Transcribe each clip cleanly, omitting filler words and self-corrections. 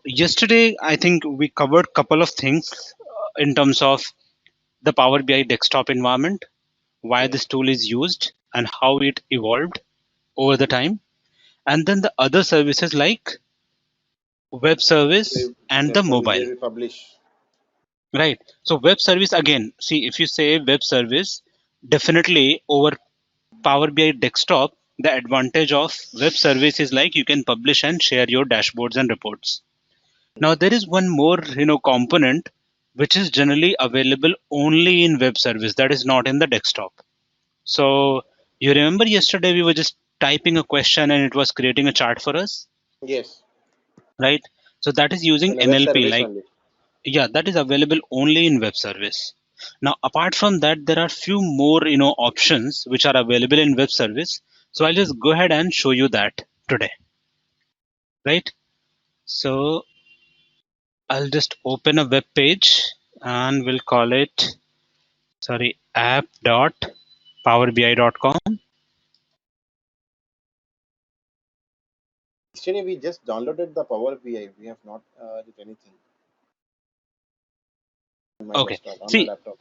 yesterday I think we covered couple of things in terms of the Power BI desktop environment, why Yes. this tool is used and how it evolved over the time, and then the other services like web service and the Yes, mobile. where we publish. Right. So web service again, see if you say web service, definitely over Power BI desktop, the advantage of web service is like you can publish and share your dashboards and reports. Now there is one more, component which is generally available only in web service that is not in the desktop. So you remember yesterday we were just typing a question and it was creating a chart for us, Yes, right? So that is using in a web NLP, service like only. yeah, that is available only in web service. Now apart from that, there are few more options which are available in web service. So I'll just go ahead and show you that today, right? So I'll just open a web page and we'll call it, sorry, app.powerbi.com. Yesterday we just downloaded the Power BI. We have not did anything on my Okay, desktop, on my see, laptop.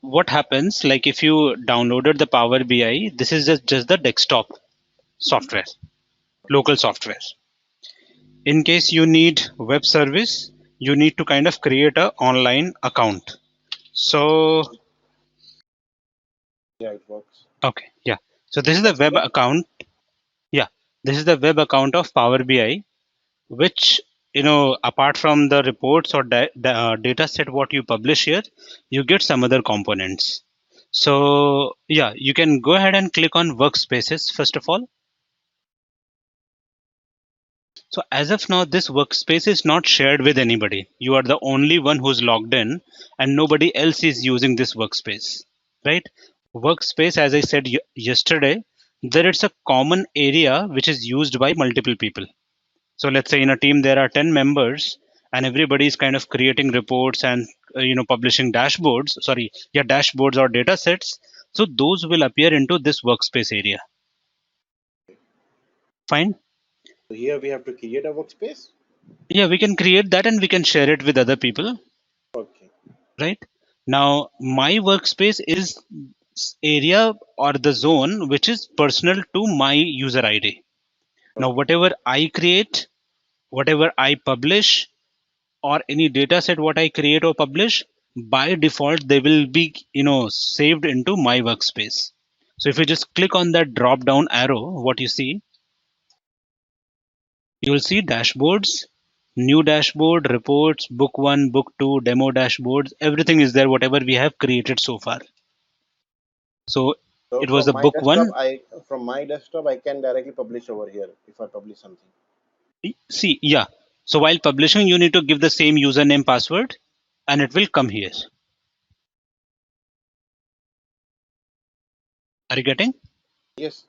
what happens like if you downloaded the Power BI, this is just the desktop software, local software. In case you need web service, you need to kind of create a online account. So Yeah, it works. okay, yeah, so this is the That's web okay. account. Yeah, this is the web account of Power BI, which apart from the reports or data set what you publish here, you get some other components. So yeah, you can go ahead and click on workspaces first of all. So as of now, this workspace is not shared with anybody. You are the only one who's logged in and nobody else is using this workspace, right? Workspace, as I said yesterday, there is a common area which is used by multiple people. So let's say in a team there are 10 members and everybody is kind of creating reports and publishing dashboards, sorry, yeah, dashboards or data sets. So those will appear into this workspace area. Fine. So here we have to create a workspace. Yeah, we can create that and we can share it with other people, Okay. right? Now, my workspace is area or the zone which is personal to my user ID. Now, Okay. whatever I create, whatever I publish, or any data set what I create or publish, by default they will be saved into my workspace. So if you just click on that drop down arrow, what you see, you will see dashboards, new dashboard, reports, book 1, book 2, demo dashboards, everything is there whatever we have created so far. So So it was the book 1. from my desktop I can directly publish over here if I publish something. See, yeah, so while publishing you need to give the same username password and it will come here. Are you getting? Yes.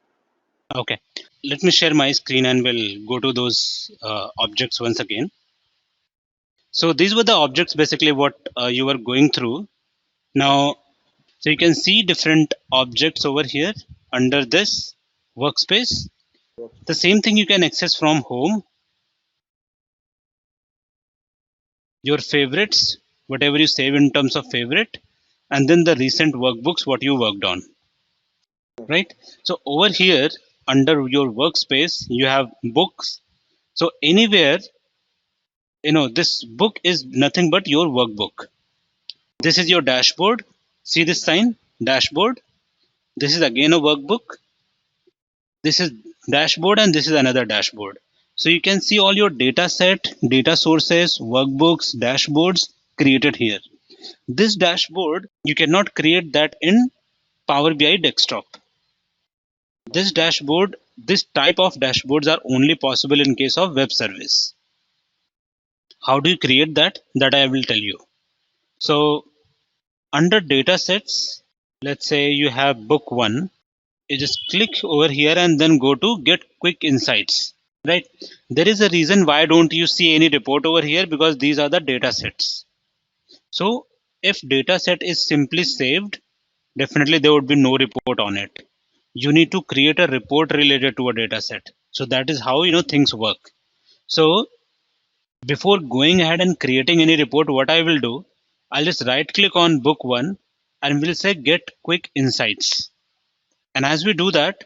Okay, let me share my screen and we'll go to those objects once again. So these were the objects basically what you were going through. Now, so you can see different objects over here under this workspace. The Workspace. same thing you can access from home, your favorites, whatever you save in terms of favorite, and then the recent workbooks, what you worked on, right? So over here under your workspace, you have books. So anywhere, this book is nothing but your workbook. This is your dashboard. See this sign, dashboard. This is again a workbook. This is dashboard and this is another dashboard. So you can see all your data set, data sources, workbooks, dashboards created here. This dashboard, you cannot create that in Power BI desktop. This dashboard, this type of dashboards are only possible in case of web service. How do you create that? That I will tell you. So under data sets, let's say you have book 1, you just click over here and then go to get quick insights, right? There is a reason why don't you see any report over here, because these are the data sets. So if data set is simply saved, definitely there would be no report on it. You need to create a report related to a data set. So that is how things work. So Before going ahead and creating any report, what I will do, I'll just right click on book 1 and we'll say get quick insights. And as we do that,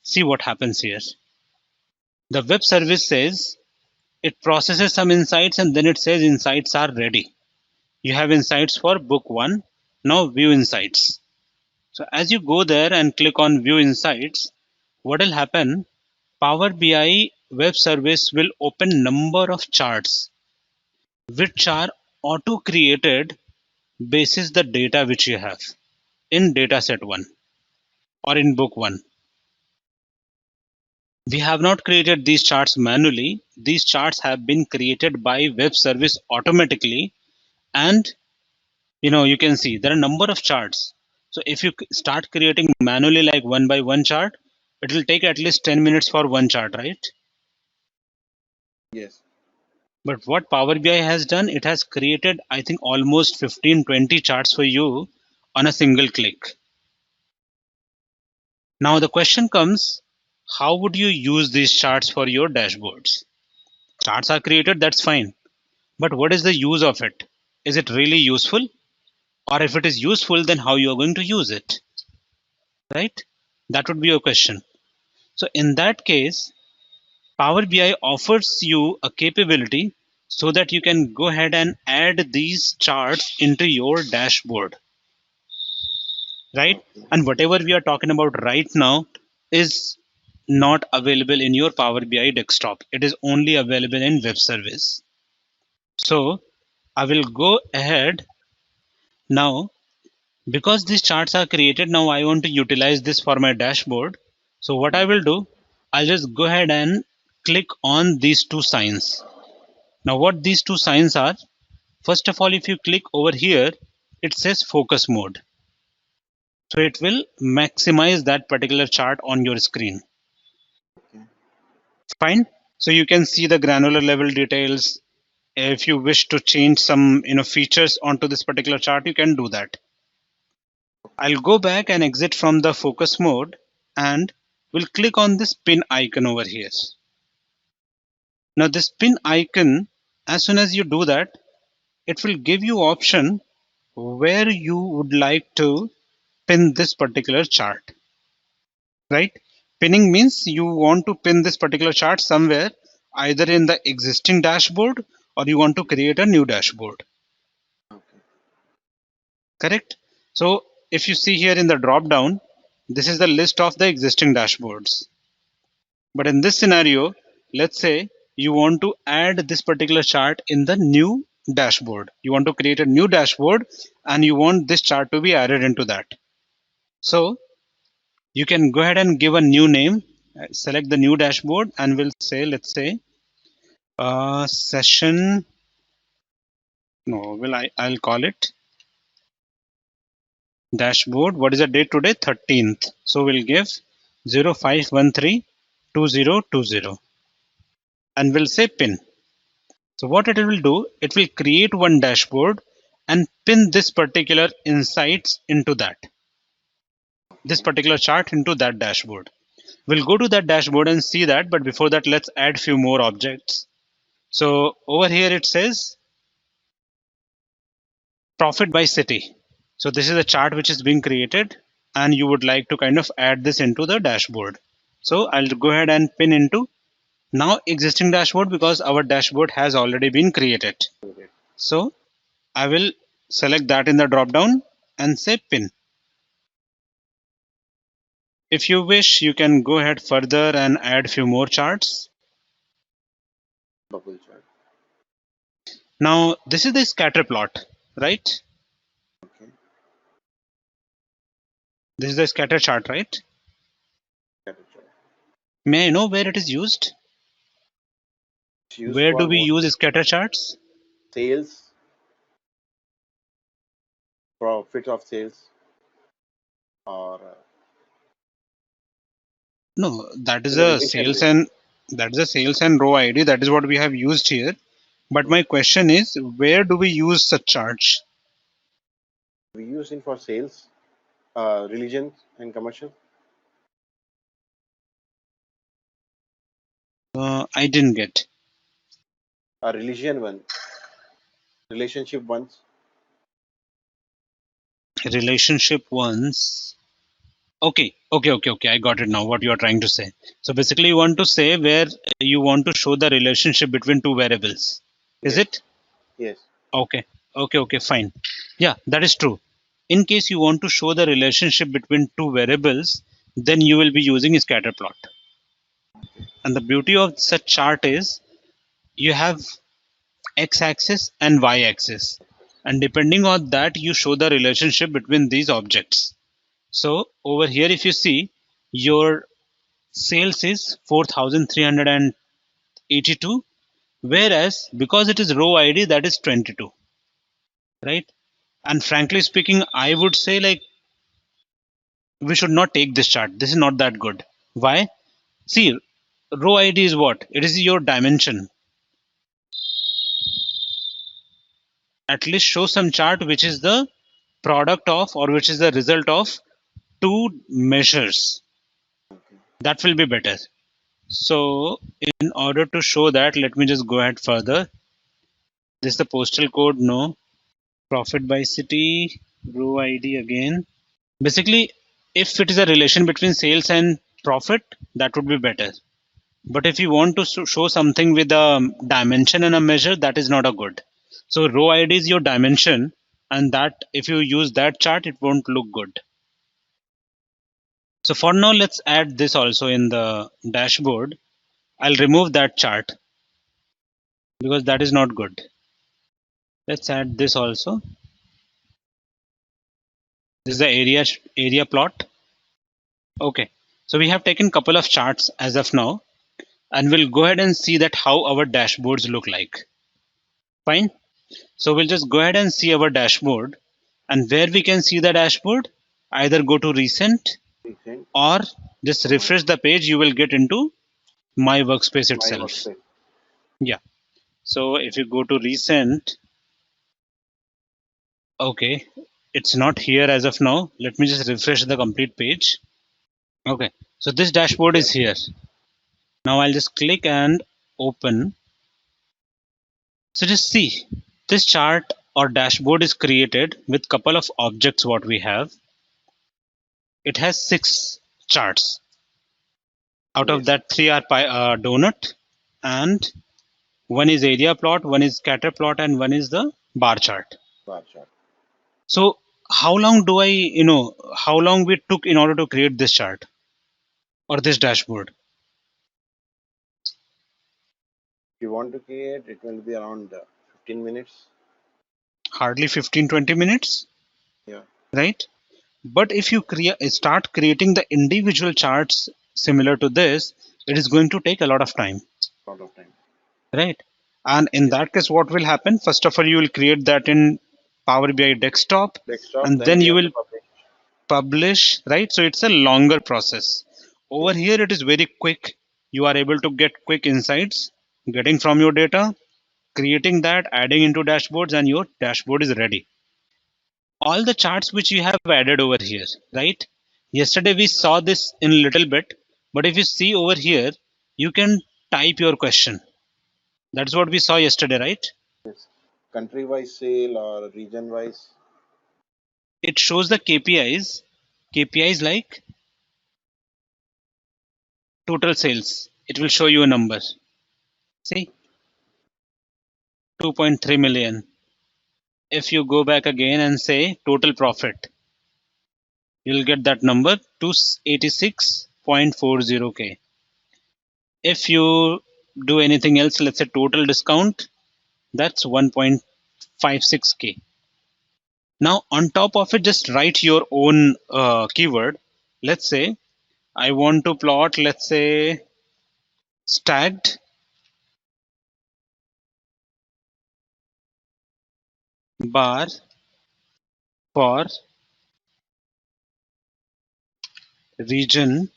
see what happens here. The web service says it processes some insights and then it says insights are ready. You have insights for book 1. Now view insights. So as you go there and click on view insights, what will happen? Power BI web service will open number of charts which are auto created basis the data which you have in dataset 1 or in book 1. We have not created these charts manually. These charts have been created by web service automatically, and you can see there are a number of charts. So if you start creating manually like one by one chart, it will take at least 10 minutes for one chart, right? Yes. But what Power BI has done, it has created, I think, almost 15-20 charts for you on a single click. Now the question comes, how would you use these charts for your dashboards? Charts are created, that's fine. But what is the use of it? Is it really useful? Or if it is useful, then how you are going to use it? Right? That would be your question. So in that case, Power BI offers you a capability so that you can go ahead and add these charts into your dashboard, right? Okay. And whatever we are talking about right now is not available in your Power BI desktop. It is only available in web service. So I will go ahead now. Because these charts are created, now I want to utilize this for my dashboard. So what I will do, I'll just go ahead and click on these two signs. Now what these two signs are, first of all, if you click over here, it says focus mode. So it will maximize that particular chart on your screen. Okay. Fine. So you can see the granular level details. If you wish to change some features onto this particular chart, you can do that. I'll go back and exit from the focus mode and we'll click on this pin icon over here. Now this pin icon, as soon as you do that, it will give you option where you would like to pin this particular chart, right? Pinning means you want to pin this particular chart somewhere, either in the existing dashboard or you want to create a new dashboard, Okay. correct? So if you see here in the drop down, this is the list of the existing dashboards. But in this scenario, let's say you want to add this particular chart in the new dashboard. You want to create a new dashboard and you want this chart to be added into that. So you can go ahead and give a new name, select the new dashboard, and we'll say, let's say, session. No, I'll call it dashboard. What is the date today? 13th. So we'll give 05132020 and we'll say pin. So what it will do, it will create one dashboard and pin this particular insights into that, this particular chart into that dashboard. We'll go to that dashboard and see that, but before that, let's add few more objects. So over here it says profit by city. So this is a chart which is being created and you would like to kind of add this into the dashboard. So I'll go ahead and pin into now existing dashboard because our dashboard has already been created. Okay. So I will select that in the drop down and say pin. If you wish, you can go ahead further and add few more charts. Bubble chart. Now this is the scatter plot, right? Okay. This is the scatter chart, right? Scatter chart. May I know where it is used? It's used Where do for we what? use scatter charts? Sales, profit of sales, or No, that is in the a revision sales way. and row ID. That is what we have used here. But my question is, where do we use such charts? We use it for sales, religion, and commercial. I didn't get. religion one, relationship ones. Relationship ones. Okay. I got it now. What you are trying to say. So basically, you want to say where you want to show the relationship between two variables. Is Yes, it? yes, Okay, fine. Yeah, that is true. In case you want to show the relationship between two variables, then you will be using a scatter plot. And the beauty of such chart is you have x-axis and y-axis. And depending on that, you show the relationship between these objects. So over here, if you see, your sales is 4,382, whereas because it is row ID, that is 22, right? And frankly speaking, I would say like we should not take this chart. This is not that good. Why? See, row ID is what? It is your dimension. At least show some chart which is the product of or which is the result of two measures. That will be better. So in order to show that, let me just go ahead further. This is the postal code, no. Profit by city, row ID again. Basically, if it is a relation between sales and profit, that would be better. But if you want to show something with a dimension and a measure, that is not a good. So row ID is your dimension, and that if you use that chart, it won't look good. So for now, let's add this also in the dashboard. I'll remove that chart because that is not good. Let's add this also. This is the area plot. Okay. So we have taken couple of charts as of now, and we'll go ahead and see that how our dashboards look like. Fine. So we'll just go ahead and see our dashboard, and where we can see the dashboard, either go to recent recent. or just refresh the page. You will get into my workspace My itself. workspace. Yeah. So if you go to recent, okay, it's not here as of now. Let me just refresh the complete page. Okay. So this dashboard is here. Now I'll just click and open. So just see, this chart or dashboard is created with couple of objects what we have. It has 6 charts. Out of Yes, that, 3 are donut, and one is area plot, one is scatter plot, and one is the bar chart. bar chart. So how long do how long we took in order to create this chart or this dashboard? If you want to create, it will be around 15 minutes. Hardly 15-20 minutes, Yeah. right? But if you start creating the individual charts similar to this, it is going to take a lot of time, Lot of time. right? And in that case, what will happen? First of all, you will create that in Power BI desktop, Desktop, and then then we you have to will publish. publish, right? So it's a longer process. Over Yes. here, it is very quick. You are able to get quick insights, getting from your data, creating that, adding into dashboards, and your dashboard is ready. All the charts which you have added over here, right? Yesterday we saw this in a little bit, but if you see over here, you can type your question. That's what we saw yesterday, right? Yes. Country wise sale or region wise. It shows the KPIs. KPIs like total sales. It will show you a number. See, 2.3 million. If you go back again and say total profit, you'll get that number 286.40k. If you do anything else, let's say total discount, that's 1.56k. Now on top of it, just write your own keyword. Let's say I want to plot, let's say stacked bar for region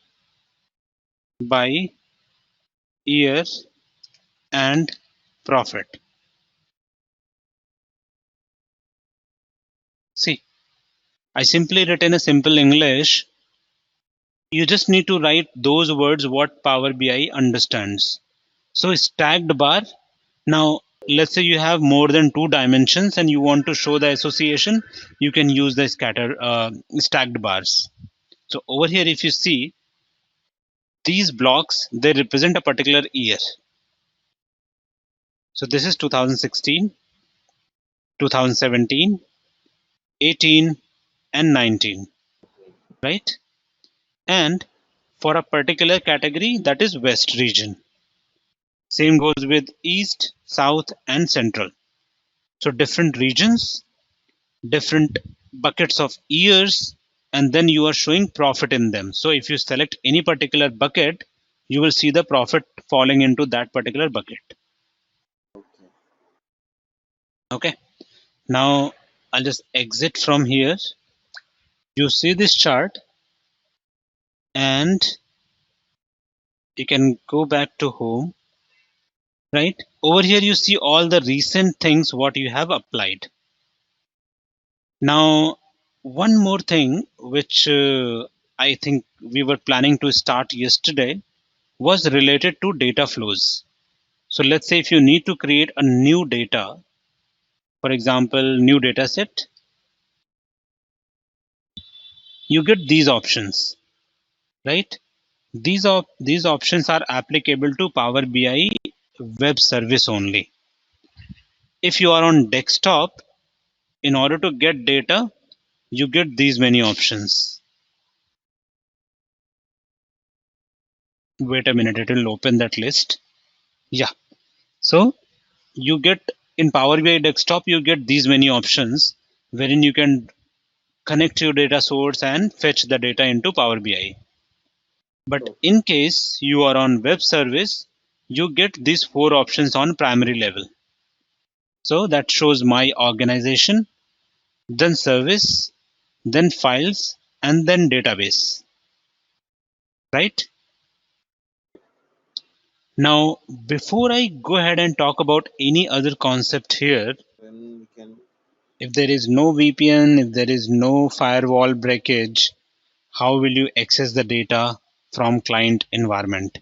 by year and profit. See, I simply written a simple English. You just need to write those words what Power BI understands. So stacked bar. Now let's say you have more than 2 dimensions and you want to show the association, you can use the stacked bars. So over here, if you see, these blocks, they represent a particular year. So this is 2016, 2017, 18, and 19, right? And for a particular category, that is West region. Same goes with East, South, and Central. So different regions, different buckets of years, and then you are showing profit in them. So if you select any particular bucket, you will see the profit falling into that particular bucket. Okay. Okay. Now I'll just exit from here. You see this chart, and you can go back to home, right? Over here you see all the recent things what you have applied. Now, one more thing which I think we were planning to start yesterday was related to data flows. So let's say if you need to create a new data, for example, new data set, you get these options, right? These options are applicable to Power BI web service only. If you are on desktop, in order to get data, you get these many options. Wait a minute, it will open that list. Yeah. So you get in Power BI desktop, you get these many options wherein you can connect your data source and fetch the data into Power BI. But Okay. in case you are on web service, you get these 4 options on primary level. So that shows my organization, then service, then files, and then database, right? Now, before I go ahead and talk about any other concept here, Then we can. if there is no VPN, if there is no firewall breakage, how will you access the data from client environment?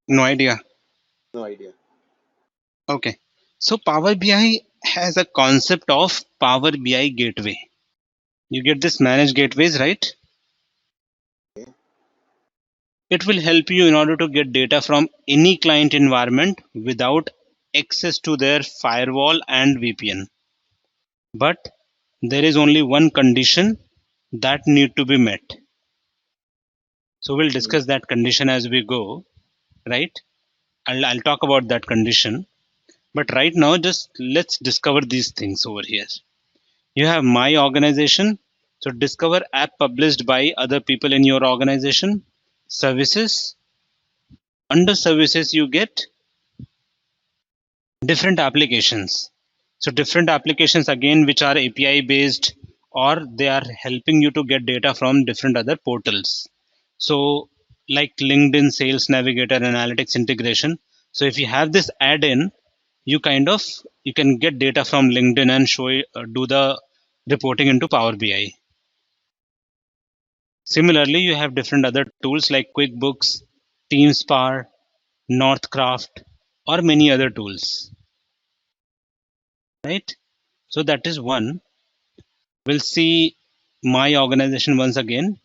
No idea. No idea. Okay. So Power BI has a concept of Power BI gateway. You get this managed gateways, right? Okay. It will help you in order to get data from any client environment without access to their firewall and VPN. But there is only one condition that need to be met. So we'll Mm. discuss that condition as we go, right? I'll talk about that condition. But right now, just let's discover these things over here. You have my organization. So discover app published by other people in your organization. Services. Under services, you get different applications. So different applications again, which are API based, or they are helping you to get data from different other portals. So like LinkedIn Sales Navigator Analytics integration. So if you have this add-in, you you can get data from LinkedIn and do the reporting into Power BI. Similarly, you have different other tools like QuickBooks, TeamSpar, Northcraft, or many other tools, right? So that is one. We'll see my organization once again.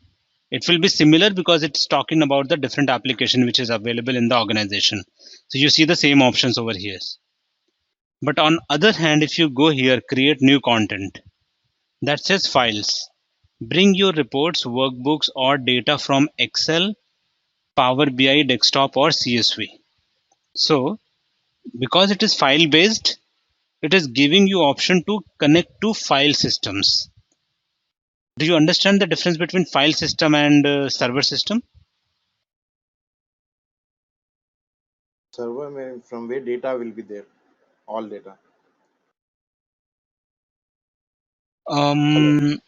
It will be similar because it's talking about the different application which is available in the organization. So you see the same options over here. But on other hand, if you go here, create new content, that says files. Bring your reports, workbooks, or data from Excel, Power BI, desktop, or CSV. So because it is file based, it is giving you option to connect to file systems. Do you understand the difference between file system and server system? Server from where data will be there. All data. Hello. Um,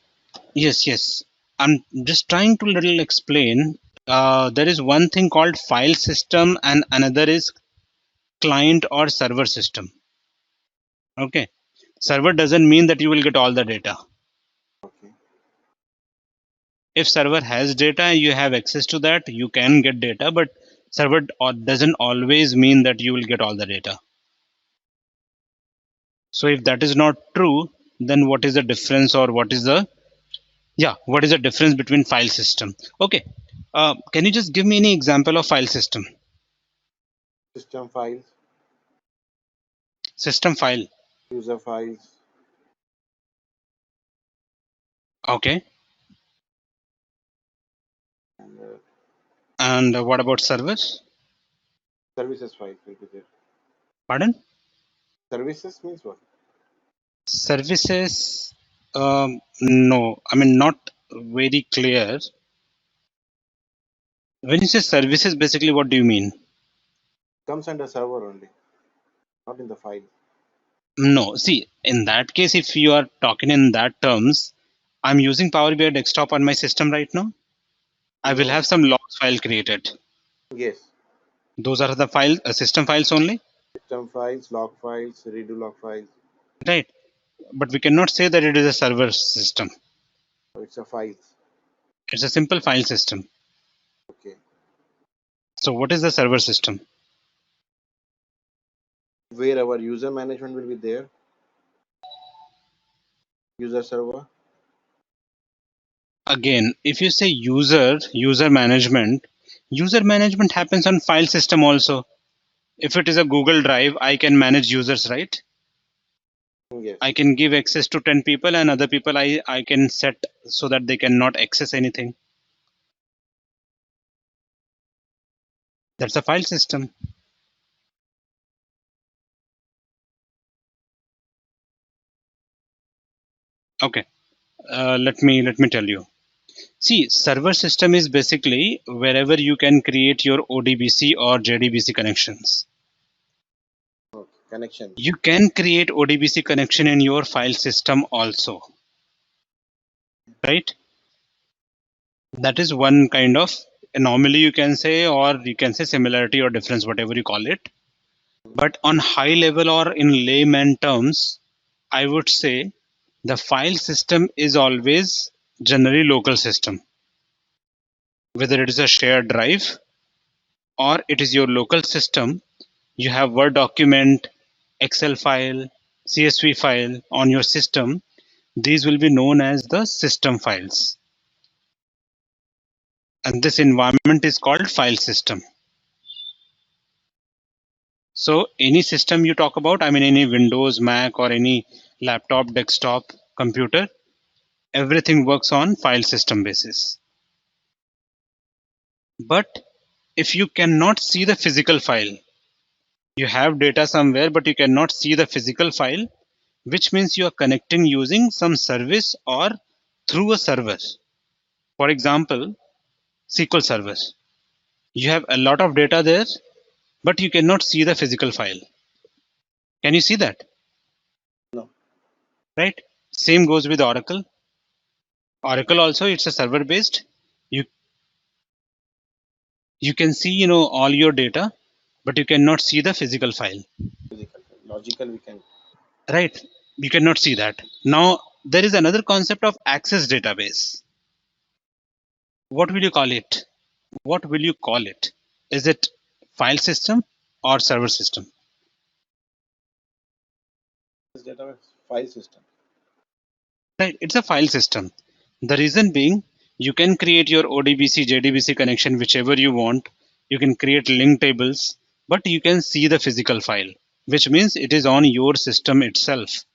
yes, yes. I'm just trying to little explain. There is one thing called file system and another is client or server system. Okay. Server doesn't mean that you will get all the data. Okay. If server has data, you have access to that, you can get data, but server doesn't always mean that you will get all the data. So if that is not true, then what is the difference, or what is the difference between file system? Okay. Can you just give me any example of file system? System files, System file. user files, Okay. and And what about servers? services files will be there. Pardon? Services means what? Services. No, I mean, not very clear. When you say services, basically, what do you mean? Comes under server only, not in the file. No, see, in that case, if you are talking in that terms, I'm using Power BI desktop on my system right now. I will No. have some logs file created. Yes. Those are the file system files only, System files, log files, redo log files. right? But we cannot say that it is a server system. So it's a files. It's a simple file system. Okay. So what is the server system? Where our user management will be there. User server. Again, if you say user management happens on file system also. If it is a Google Drive, I can manage users, right? Yes. I can give access to 10 people, and other people I can set so that they cannot access anything. That's a file system. Okay. Let me tell you. See, server system is basically wherever you can create your ODBC or JDBC connections. Okay. Connection. You can create ODBC connection in your file system also, right? That is one kind of anomaly, you can say, or you can say similarity or difference, whatever you call it. But on high level or in layman terms, I would say the file system is always generally local system, whether it is a shared drive or it is your local system. You have Word document, Excel file, CSV file on your system. These will be known as the system files. And this environment is called file system. So any system you talk about, I mean any Windows, Mac, or any laptop, desktop, computer, everything works on file system basis. But if you cannot see the physical file, you have data somewhere, but you cannot see the physical file, which means you are connecting using some service or through a server. For example, SQL Server. You have a lot of data there, but you cannot see the physical file. Can you see that? No. Right? Same goes with Oracle. Oracle also, it's a server based. You you can see, all your data, but you cannot see the physical file. Physical. Logical we can. Right? You cannot see that. Now there is another concept of access database. What will you call it? What will you call it? Is it file system or server system? This database file system. Right, it's a file system. The reason being, you can create your ODBC, JDBC connection, whichever you want. You can create link tables, but you can see the physical file, which means it is on your system itself.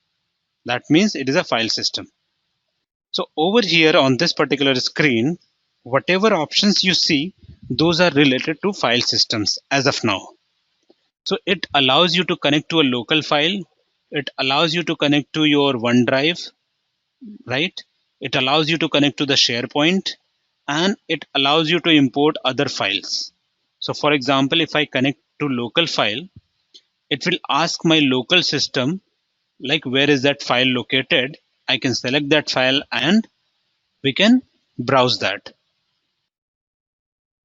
That means it is a file system. So over here on this particular screen, whatever options you see, those are related to file systems as of now. So it allows you to connect to a local file. It allows you to connect to your OneDrive, right? It allows you to connect to the SharePoint, and it allows you to import other files. So for example, if I connect to local file, it will ask my local system, like where is that file located? I can select that file and we can browse that.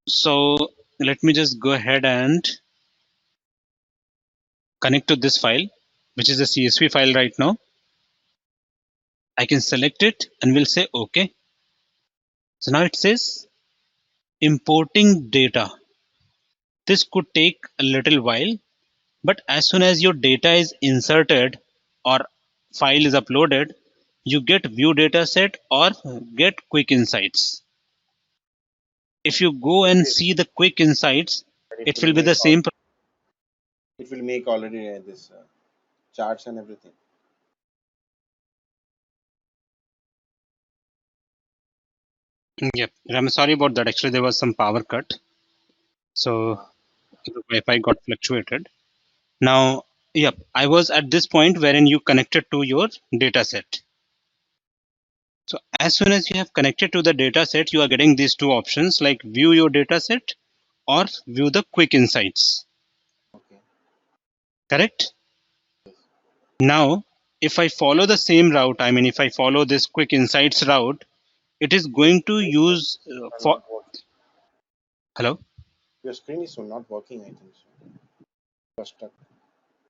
So let me just go ahead and connect to this file, which is a CSV file right now. I can select it and we'll say okay. So now it says importing data. This could take a little while, but as soon as your data is inserted, or file is uploaded, you get view dataset or get quick insights. If you go and see the quick insights, it will be the same. It will make already this charts and everything. Yep. I'm sorry about that. Actually, there was some power cut. So the Wi-Fi got fluctuated. Now, yep, I was at this point wherein you connected to your data set. So as soon as you have connected to the data set, you are getting these two options like view your data set or view the quick insights. Okay. Correct? Now, if I follow the same route, I mean, if I follow this quick insights route, it is going to use for. Not working. Hello? Your screen is not working, I think so. You're stuck.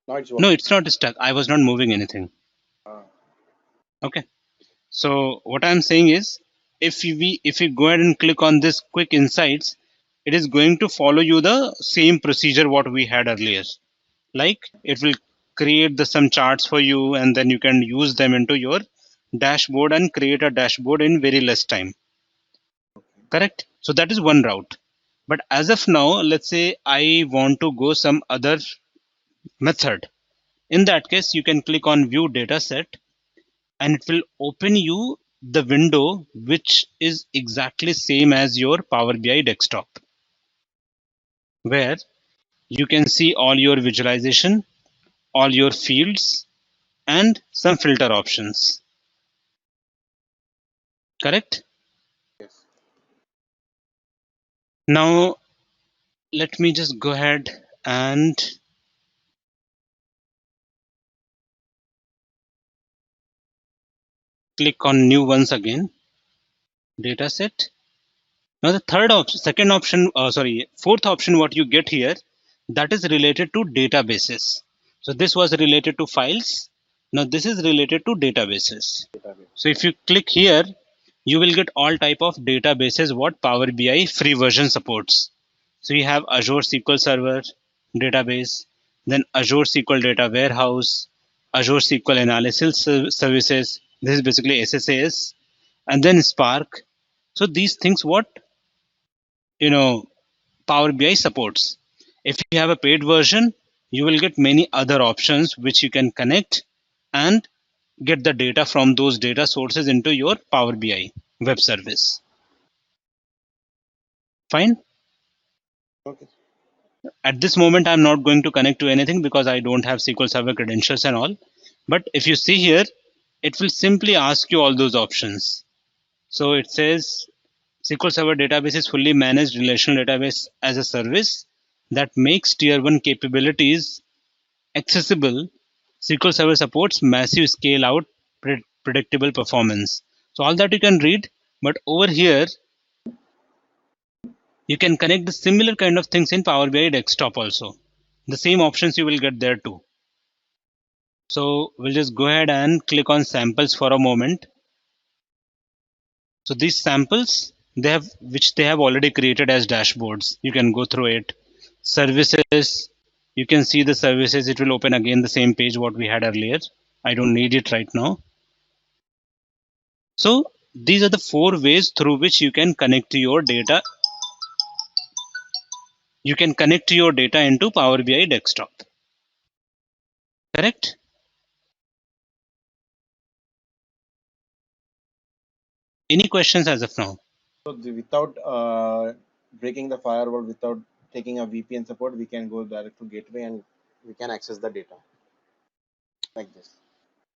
Now it's No, working. it's not stuck. I was not moving anything. Ah, Okay. So what I'm saying is, if we go ahead and click on this quick insights, it is going to follow you the same procedure what we had earlier. Like it will create the some charts for you, and then you can use them into your dashboard and create a dashboard in very less time. Correct? So that is one route. But as of now, let's say I want to go some other method. In that case, you can click on view dataset and it will open you the window which is exactly same as your Power BI desktop, where you can see all your visualization, all your fields, and some filter options. Correct? yes. Now, let me just go ahead and click on new once again, dataset. Now the fourth option, what you get here, that is related to databases. So this was related to files. Now this is related to databases. Database. So if you click here, you will get all type of databases what Power BI free version supports. So you have Azure SQL Server database, then Azure SQL Data Warehouse, Azure SQL Analysis Services. This is basically SSAS, and then Spark. So these things what Power BI supports. If you have a paid version, you will get many other options which you can connect and get the data from those data sources into your Power BI web service. Fine. Okay. At this moment, I'm not going to connect to anything because I don't have SQL Server credentials and all. But if you see here, it will simply ask you all those options. So it says SQL Server database is fully managed relational database as a service that makes tier 1 capabilities accessible. SQL Server supports massive scale out predictable performance. So all that you can read, but over here you can connect the similar kind of things in Power BI desktop also. The same options you will get there too. So we'll just go ahead and click on samples for a moment. So these samples which they have already created as dashboards. You can go through it. Services, you can see the services. It will open again the same page what we had earlier. I don't need it right now. So these are the 4 ways through which you can connect to your data. You can connect to your data into Power BI desktop. Correct? Any questions as of now? So without breaking the firewall, without taking a VPN support, we can go direct to gateway and we can access the data like this.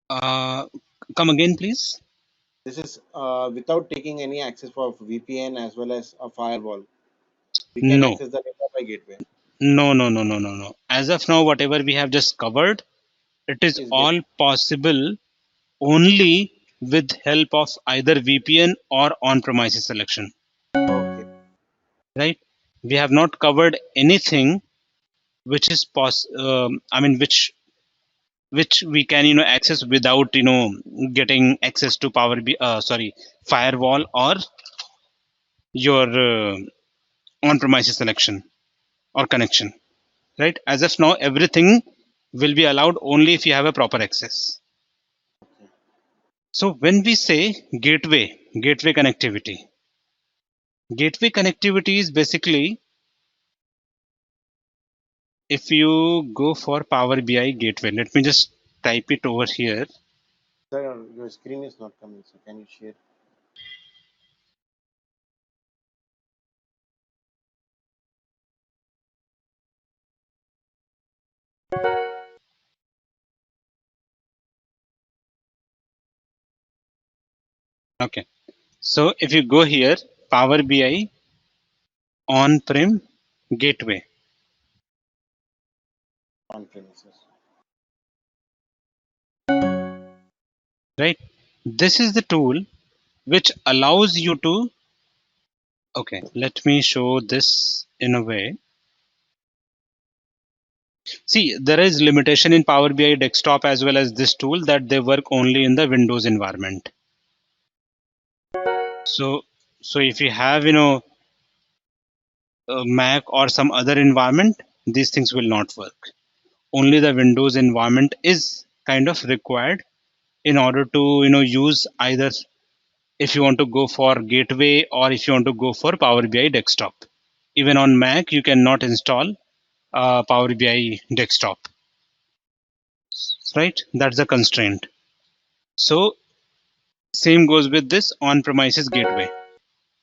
Uh, Come again, please. This is without taking any access for VPN as well as a firewall. We can No, access the data by gateway. no. As of now, whatever we have just covered, it is Is all possible only with help of either VPN or on-premises selection. okay. Right? We have not covered anything which is which we can access without getting access to firewall or your on-premises selection or connection. Right? As of now, everything will be allowed only if you have a proper access. So when we say gateway connectivity is basically, if you go for Power BI gateway, let me just type it over here. Sir, your screen is not coming, so can you share? Okay. So if you go here, Power BI on-prem gateway, On premises. right? This is the tool which allows you to, okay, let me show this in a way. See, there is limitation in Power BI desktop as well as this tool, that they work only in the Windows environment. So, if you have, a Mac or some other environment, these things will not work. Only the Windows environment is kind of required in order to, use either, if you want to go for gateway or if you want to go for Power BI desktop. Even on Mac, you cannot install Power BI desktop, right? That's the constraint. So same goes with this on-premises gateway.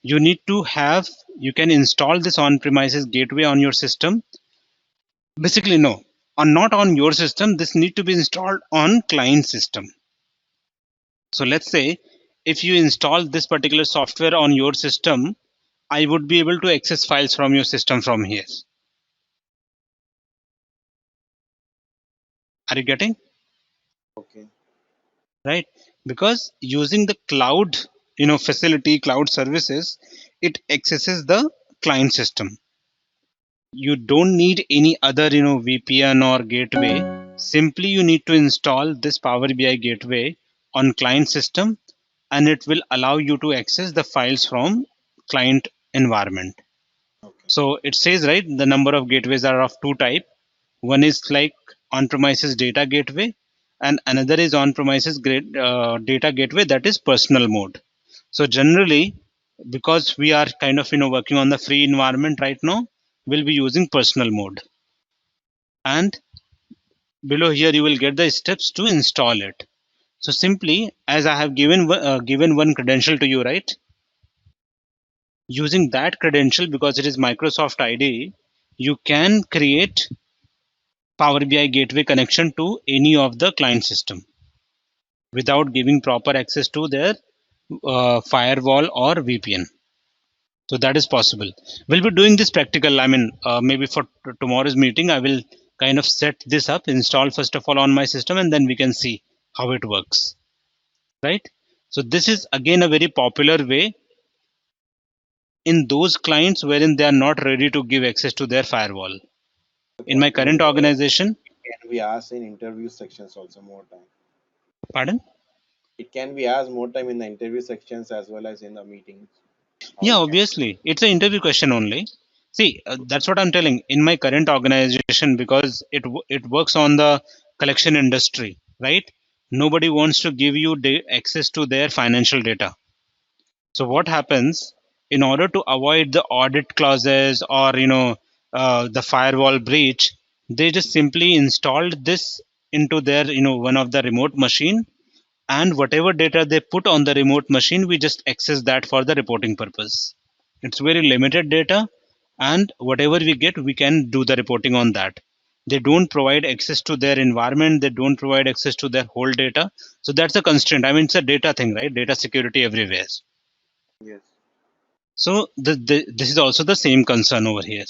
You need to have, you can install this on-premises gateway on your system. Basically, no, not on your system. This need to be installed on client system. So let's say if you install this particular software on your system, I would be able to access files from your system from here. Are you getting? Okay. Right? Because using the cloud, facility, cloud services, it accesses the client system. You don't need any other, VPN or gateway. Simply you need to install this Power BI gateway on client system, and it will allow you to access the files from client environment. Okay. So it says, right, the number of gateways are of two type. One is like on-premises data gateway, and another is on-premises data gateway, that is personal mode. So generally, because we are kind of working on the free environment right now, we'll be using personal mode. And below here you will get the steps to install it. So simply, as I have given one credential to you, right? Using that credential, because it is Microsoft ID, you can create Power BI gateway connection to any of the client system without giving proper access to their firewall or VPN. So that is possible. We'll be doing this practical. I mean, maybe for tomorrow's meeting, I will kind of set this up, install first of all on my system, and then we can see how it works, right? So this is again a very popular way in those clients wherein they are not ready to give access to their firewall. The In my question is, current organization, can we ask in interview sections also more time? pardon? It can be asked more time in the interview sections as well as in the meetings. How Yeah, we can. obviously, it's an interview question only. See, that's what I'm telling. In my current organization, because it works on the collection industry, right? Nobody wants to give you access to their financial data. So what happens, in order to avoid the audit clauses or the firewall breach, they just simply installed this into their one of the remote machine, and whatever data they put on the remote machine, we just access that for the reporting purpose. It's very limited data, and whatever we get, we can do the reporting on that. They don't provide access to their environment, they don't provide access to their whole data. So that's a constraint. I mean, it's a data thing, right? Data security everywhere. Yes. So this is also the same concern over here.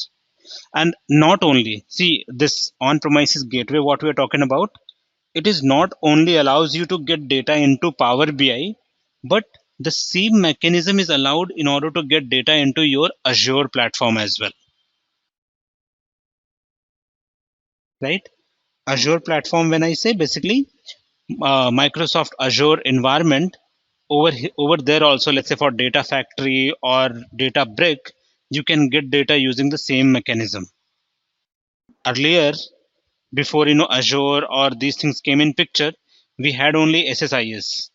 And not only, see, this on-premises gateway, what we're talking about, it is not only allows you to get data into Power BI, but the same mechanism is allowed in order to get data into your Azure platform as well, right? Azure platform, when I say, basically Microsoft Azure environment, over there also, let's say for Data Factory or Databricks, you can get data using the same mechanism. Earlier, before Azure or these things came in picture, we had only SSIS.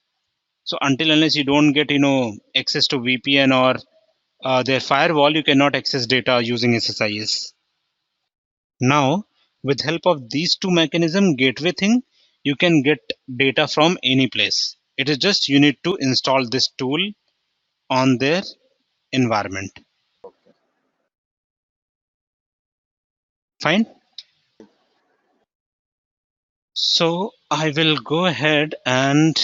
So until unless you don't get access to VPN or their firewall, you cannot access data using SSIS. Now, with help of these two mechanism gateway thing, you can get data from any place. It is just you need to install this tool on their environment. Okay. Fine. So I will go ahead and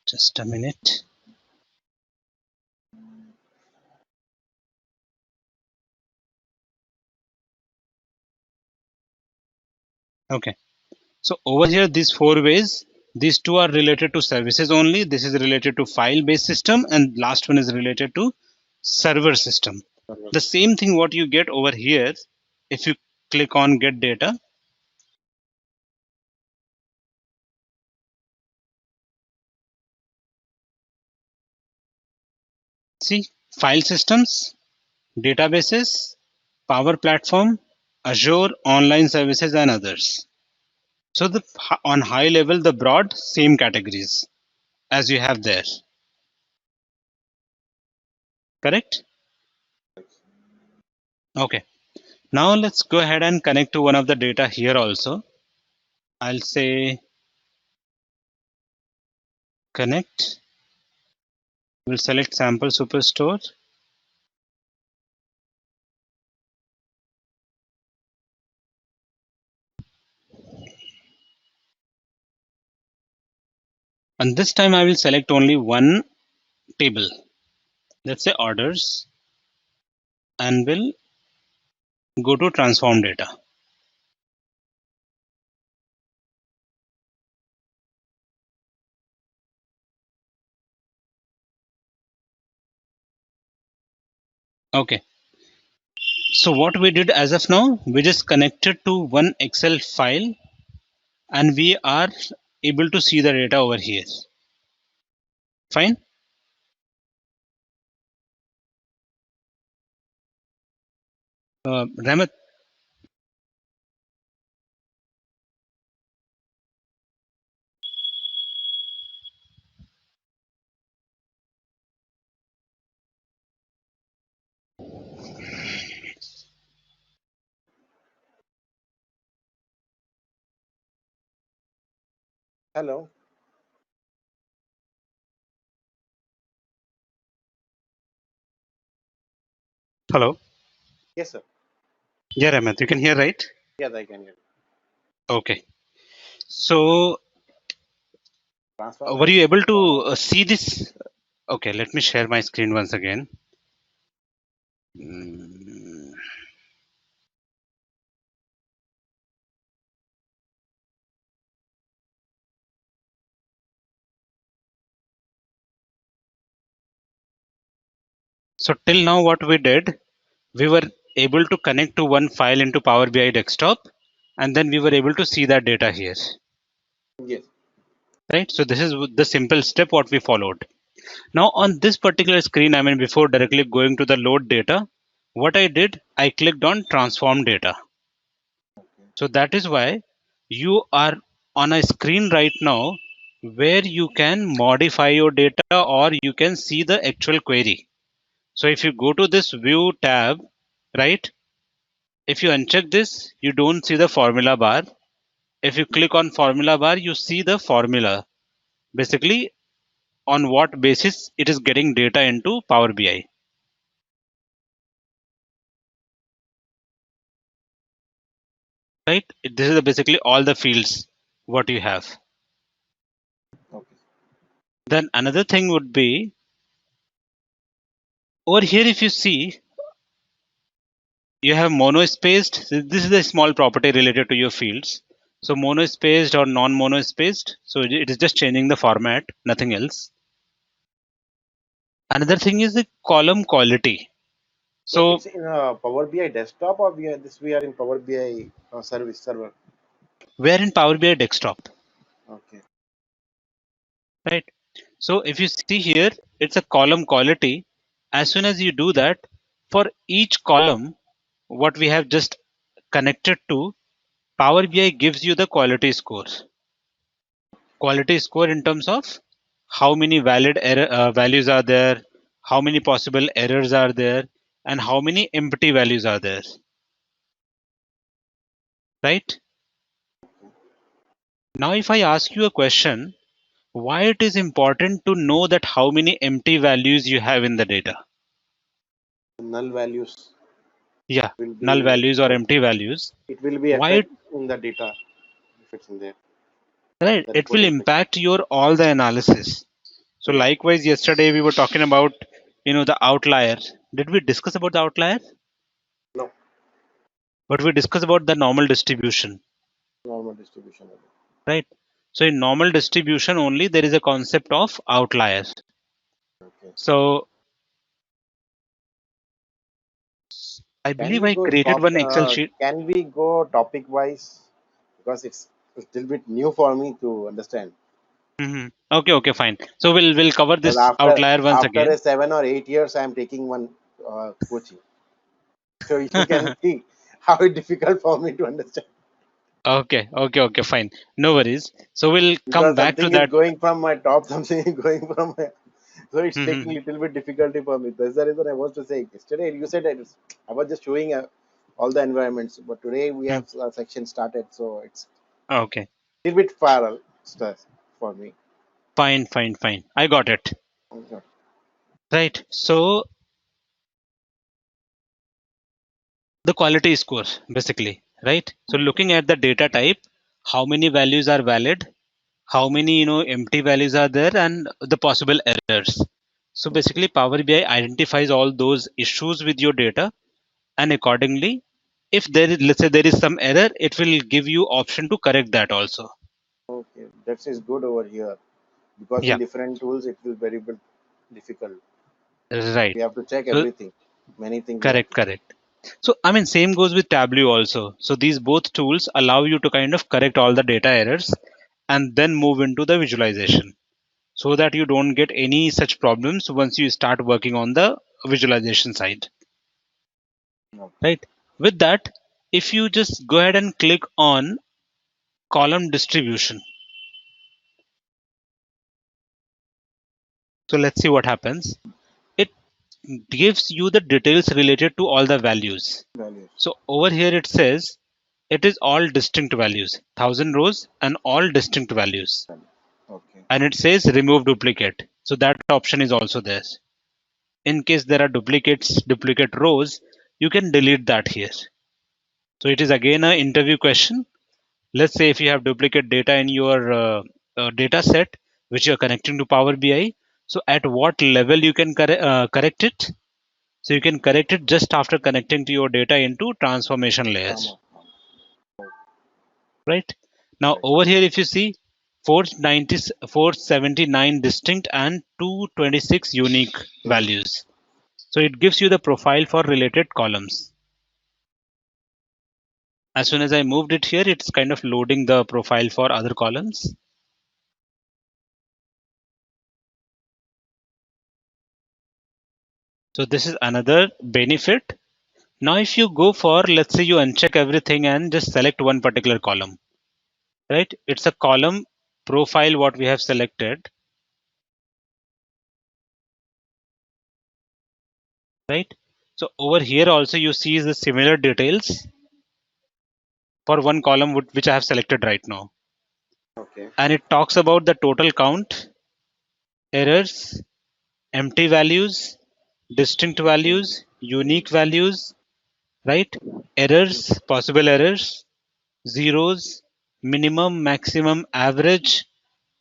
just a minute. Okay. So over here, these four ways, these two are related to services only. This is related to file-based system, and last one is related to server system. The same thing what you get over here, if you click on get data, see file systems, databases, Power Platform, Azure Online Services, and others. So on high level, the broad same categories as you have there. Correct? Okay. Now let's go ahead and connect to one of the data here also. I'll say connect. We'll select sample superstore. And this time I will select only one table. Let's say orders, and we'll go to transform data. Okay. So what we did as of now, we just connected to one Excel file and we are able to see the data over here. Fine. Ramat, Hello. hello. Yes, sir. Yeah, Ramat, you can hear, right? Yes, I can hear. Okay. So Transform were you able to data. see this? Okay, let me share my screen once again. Mm. So till now what we did, we were able to connect to one file into Power BI desktop, and then we were able to see that data here, Yes. right? So this is the simple step what we followed. Now on this particular screen, I mean before directly going to the load data, what I did, I clicked on transform data. Okay. So that is why you are on a screen right now where you can modify your data or you can see the actual query. So if you go to this view tab, right? If you uncheck this, you don't see the formula bar. If you click on formula bar, you see the formula. Basically, on what basis it is getting data into Power BI. Right? This is basically all the fields what you have. Okay. Then another thing would be over here if you see you have monospaced. This is a small property related to your fields. So monospaced or non-monospaced. So it is just changing the format, nothing else. Another thing is the column quality. So So it's in Power BI desktop or we are in Power BI service server. we're in Power BI desktop, Okay. right? So if you see here, it's a column quality. As soon as you do that, for each column, what we have just connected to, Power BI gives you the quality score. Quality score in terms of how many valid values are there, how many possible errors are there, and how many empty values are there, right? Now, if I ask you a question, why it is important to know that how many empty values you have in the data? Null values Yeah, will null be values or empty values. it will be Why effect it, in the data if it's in there. right? The It will reporting section. impact your all the analysis. So Yeah. likewise, yesterday we were talking about, the outlier. Did we discuss about the outlier? No, But we discussed about the normal distribution, normal distribution. right? So in normal distribution only there is a concept of outlier. Okay. So I Can believe we I go created one Excel sheet. can we go topic wise? Because it's a little bit new for me to understand. Okay, okay, fine. So we'll cover Because this outlier once after a again. 7 or 8 years, I'm taking one coaching. So you can see how it's difficult for me to understand. Okay, okay, okay, fine. No worries. So we'll come Because back to something is that. going from my top, something is going from my. So it's taking Mhm. little bit difficulty for me. That's the reason I was to say yesterday. You said that I was just showing all the environments, but today we Hmm. have a section started, so it's Okay, a little bit far stress for me. fine, fine, fine. I got it. Okay. Right. So the quality score basically, right? So looking at the data type, how many values are valid, how many empty values are there, and the possible errors. So Okay. basically Power BI identifies all those issues with your data, and accordingly, if there is, let's say there is some error, it will give you option to correct that also. Okay, that is good over here because in Yeah, different tools it will very bit difficult. right. We have to check So everything. Many things we have correct, to check. correct. So I mean same goes with Tableau also. So these both tools allow you to kind of correct all the data errors and then move into the visualization, so that you don't get any such problems once you start working on the visualization side, Okay. right? With that, if you just go ahead and click on column distribution, so let's see what happens. It gives you the details related to all the values. Values. So over here it says it is all distinct values, 1000 rows and all distinct values, Value. Okay. and it says remove duplicate, so that option is also there. In case there are duplicate rows, you can delete that here. So it is again an interview question. Let's say if you have duplicate data in your data set which you are connecting to Power BI, so at what level you can correct it? So you can correct it just after connecting to your data into transformation layers, Come on. right? Now Right. over here, if you see 490, 479 distinct and 226 unique Unique. values. So it gives you the profile for related columns. As soon as I moved it here, it's kind of loading the profile for other columns. So this is another benefit. Now, if you go for, let's say you uncheck everything and just select one particular column, right? It's a column profile what we have selected, right? So over here also you see the similar details for one column which I have selected right now. Okay. And it talks about the total count, errors, empty values, distinct values, unique values, right? Errors, possible errors, zeros, minimum, maximum, average,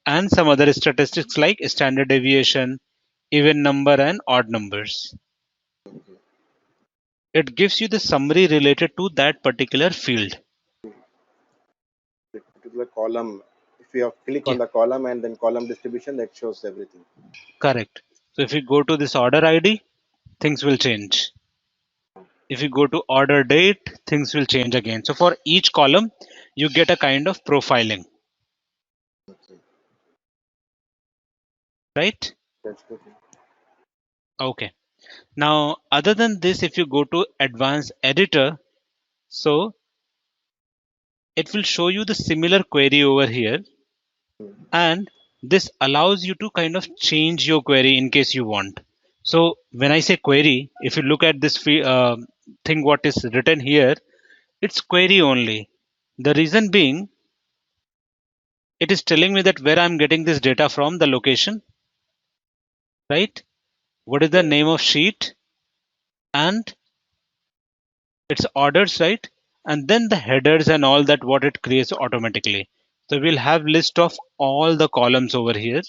and some other statistics like standard deviation, even number, and odd numbers. Okay. It gives you the summary related to that particular field. The particular column. If you have click on Yeah, the column and then column distribution, that shows everything. correct. So if you go to this order ID, things will change. If you go to order date, things will change again. So for each column, you get a kind of profiling, Okay. right? That's good. Okay. Now, other than this, if you go to advanced editor, so it will show you the similar query over here, Hmm. and this allows you to kind of change your query in case you want. So when I say query, if you look at this thing, what is written here, it's query only. The reason being, it is telling me that where I'm getting this data from, the location, right? What is the Yes. name of sheet and its orders, right? And then the headers and all that, what it creates automatically. So we'll have list of all the columns over here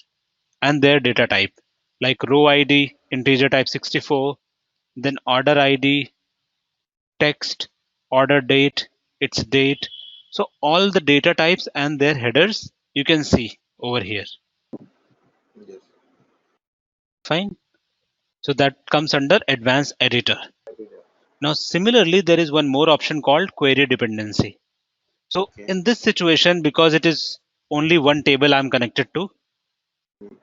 and their data type, like row ID, integer type 64, then order ID, text, order date, its date. So all the data types and their headers you can see over here. Yes. Fine. So that comes under advanced editor. Now similarly, there is one more option called query dependency. So Okay. in this situation, because it is only one table I'm connected to,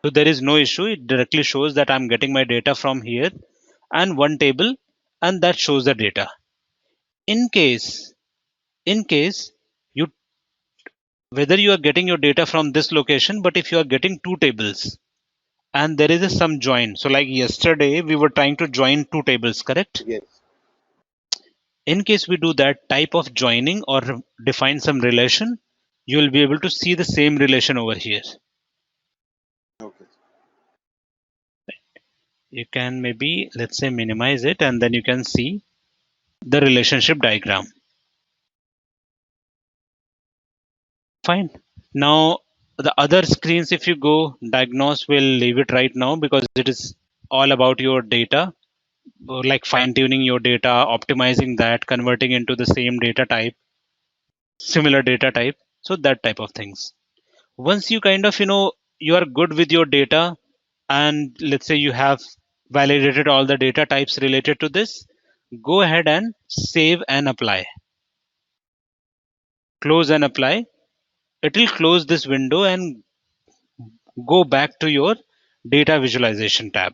so there is no issue. It directly shows that I'm getting my data from here and one table, and that shows the data. In case, in case you, whether you are getting your data from this location, but if you are getting two tables and there is a some join. So like yesterday, we were trying to join two tables, correct? Yes. In case we do that type of joining or define some relation, you will be able to see the same relation over here. Okay. You can maybe, let's say, minimize it, and then you can see the relationship diagram. Fine. Now the other screens, if you go, diagnose will leave it right now because it is all about your data, like fine tuning your data, optimizing that, converting into the same data type, similar data type. So that type of things. Once you kind of, you are good with your data, and let's say you have validated all the data types related to this, go ahead and save and apply. Close and apply. It will close this window and go back to your data visualization tab.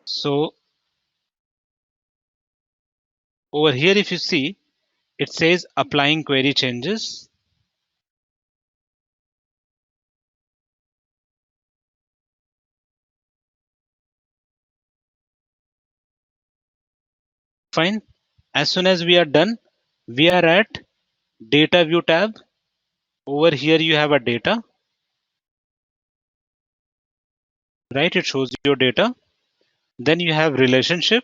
So over here, if you see, it says applying query changes. Fine. As soon as we are done, we are at data view tab. Over here, you have a data, right? It shows your data. Then you have relationship.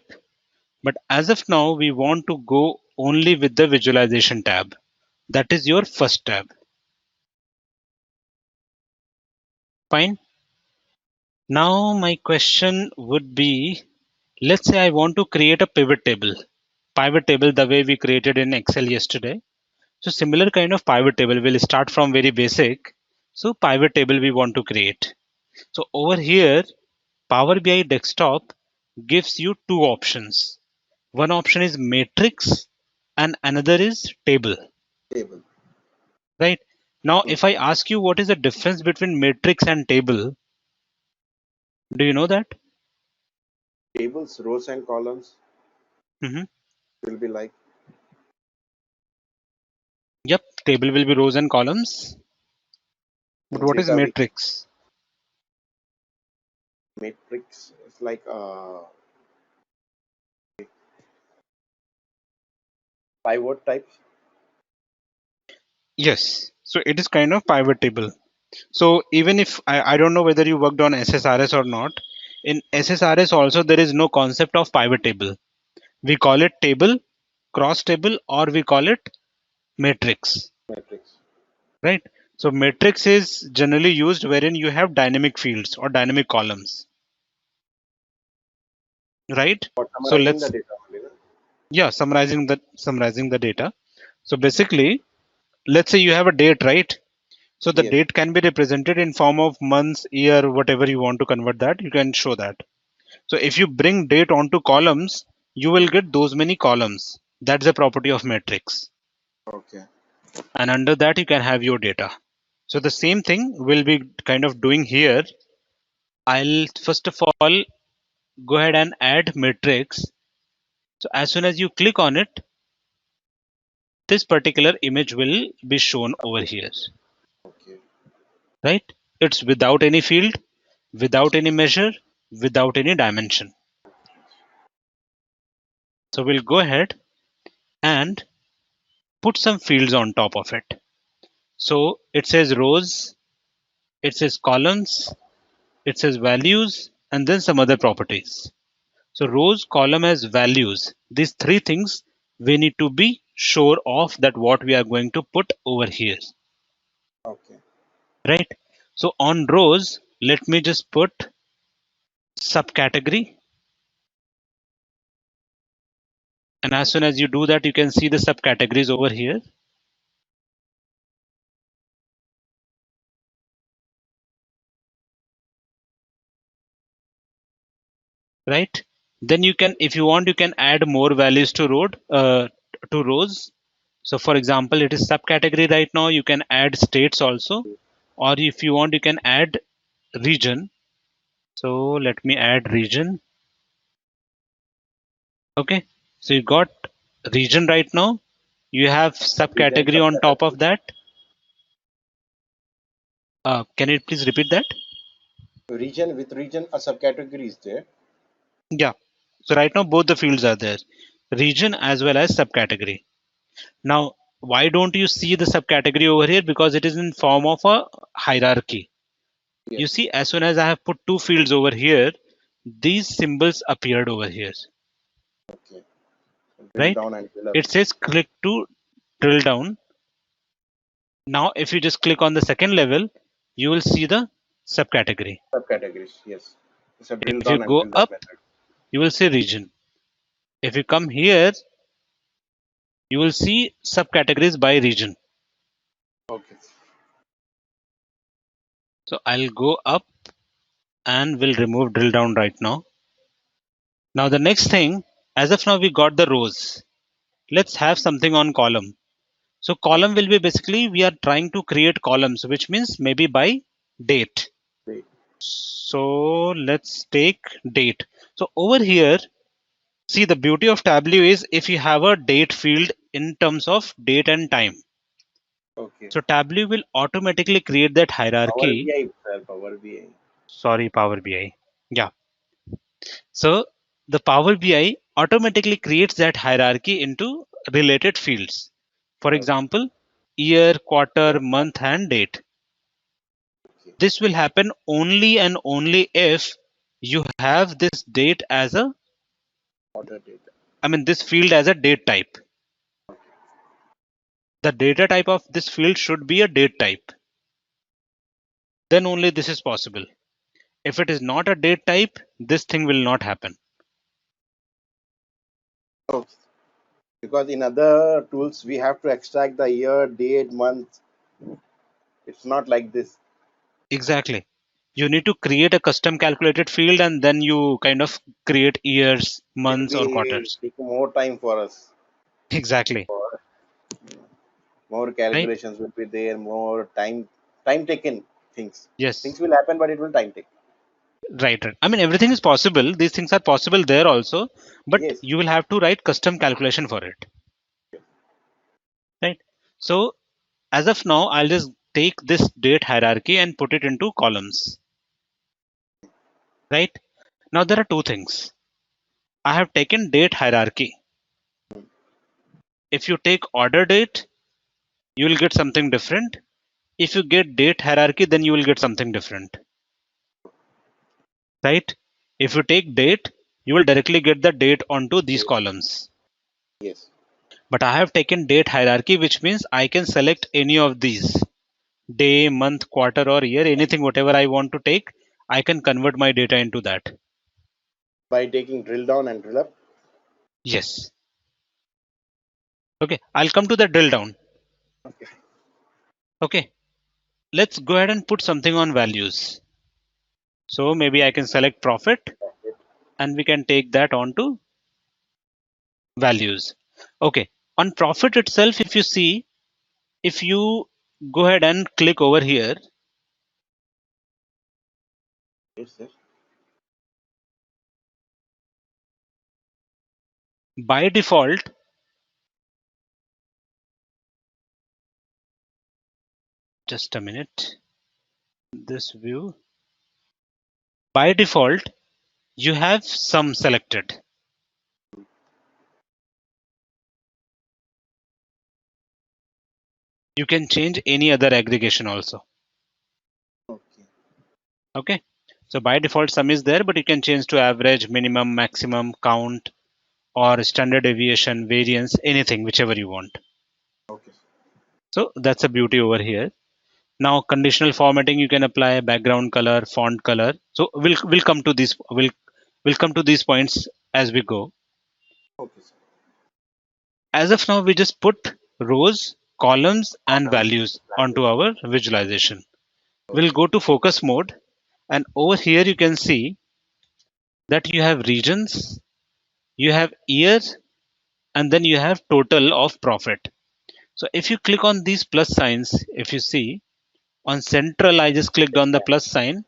But as of now, we want to go only with the visualization tab. That is your first tab. Fine. Now my question would be, let's say I want to create a pivot table. Pivot table the way we created in Excel yesterday. So similar kind of pivot table, will start from very basic. So pivot table we want to create. So over here, Power BI desktop gives you two options. One option is matrix and another is table. Table. Right. Now, if I ask you what is the difference between matrix and table, do you know that? Tables, rows and columns Mm-hmm. will be like Yep, table will be rows and columns. But in what is data we matrix? matrix. It's like pivot types. Yes. So it is kind of pivot table. So even if I don't know whether you worked on SSRS or not, in SSRS also there is no concept of pivot table. We call it table, cross table, or we call it matrix. Matrix. Right. So matrix is generally used wherein you have dynamic fields or dynamic columns. Right. For So summarizing the let's, data only. No? yeah, summarizing the data. So basically, let's say you have a date, right? So the Yes. date can be represented in form of months, year, whatever you want to convert that, you can show that. So if you bring date onto columns, you will get those many columns. That's the property of matrix. Okay. And under that, you can have your data. So the same thing we'll be kind of doing here. I'll first of all go ahead and add matrix. So as soon as you click on it, this particular image will be shown over here, Okay. right? It's without any field, without any measure, without any dimension. So we'll go ahead and put some fields on top of it. So it says rows, it says columns, it says values, and then some other properties. So rows, column as values. These three things we need to be sure of that what we are going to put over here, Okay. right? So on rows, let me just put subcategory. And as soon as you do that, you can see the subcategories over here. Right? Then you can, if you want, you can add more values to rows. So for example, it is subcategory right now. You can add states also, or if you want, you can add region. So let me add region. Okay. So you got region right now. You have Region subcategory on top subcategory. of that. Can you please repeat that? Region with region, a subcategory is there. Yeah. So right now both the fields are there, region as well as subcategory. Now, why don't you see the subcategory over here? Because it is in form of a hierarchy. You Yes. see, as soon as I have put two fields over here, these symbols appeared over here, Okay. Drill right? down and drill up. It says click to drill down. Now, if you just click on the second level, you will see the subcategory. Subcategories. Yes. It's a drill If you down and go drill up up, method. you will see region. If you come here, you will see subcategories by region. Okay. So I'll go up and will remove drill down right now. Now the next thing, as of now we got the rows. Let's have something on column. So column will be basically we are trying to create columns, which means maybe by date. Great. So let's take date. So over here, see the beauty of Tableau is if you have a date field in terms of date and time. Okay. So Tableau will automatically create that Power hierarchy. BI, sir. Power BI. Sorry, Power BI. Yeah. So the Power BI automatically creates that hierarchy into related fields. For Okay. example, year, quarter, month, and date. Okay. This will happen only and only if you have this date as a, Order data. I mean, this field as a date type. The data type of this field should be a date type. Then only this is possible. If it is not a date type, this thing will not happen. Okay. Because in other tools we have to extract the year, date, month. It's not like this. Exactly. You need to create a custom calculated field and then you kind of create years, It will months, or be quarters. take more time for us. Exactly. For more Right? calculations will be there. More time taken things. Yes. Things will happen, but it will time take. Right. Right. I mean, everything is possible. These things are possible there also, but Yes. you will have to write custom calculation for it. Right. So as of now, I'll just take this date hierarchy and put it into columns. Right. Now there are two things. I have taken date hierarchy. If you take order date, you will get something different. If you get date hierarchy, then you will get something different. Right? If you take date, you will directly get the date onto these Yes. columns. Yes. But I have taken date hierarchy, which means I can select any of these day, month, quarter, or year, anything, whatever I want to take, I can convert my data into that. By taking drill down and drill up. Yes. Okay. I'll come to the drill down. Okay. Okay. Let's go ahead and put something on values. So maybe I can select profit and we can take that onto values. Okay. On profit itself, if you see, if you go ahead and click over here, Yes, sir. by default, just a minute. this view. By default, you have sum selected. You can change any other aggregation also. Okay. Okay. So by default, sum is there, but you can change to average, minimum, maximum, count, or standard deviation, variance, anything, whichever you want. Okay. So that's a beauty over here. Now conditional formatting you can apply, background color, font color. So we'll come to this. We'll come to these points as we go. Okay, sir. As of now, we just put rows, columns, and Columns, values onto values. our visualization. We'll Okay. go to focus mode, and over here you can see that you have regions, you have year, and then you have total of profit. So if you click on these plus signs, if you see on central, I just clicked on the plus sign.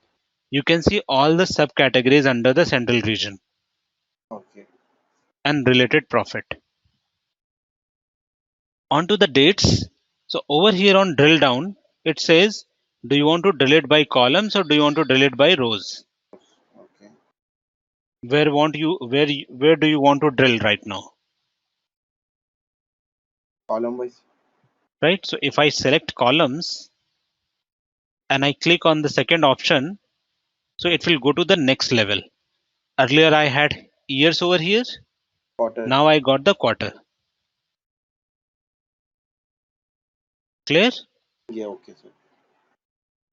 You can see all the subcategories under the central region Okay. and related profit. Onto the dates. So over here on drill down, it says, do you want to drill it by columns or do you want to drill it by rows? Okay. Where do you want to drill right now? Column wise. Right? So if I select columns and I click on the second option, so it will go to the next level. Earlier I had years over here. Quarters. Now I got the quarter. Clear? Yeah. Okay, sir.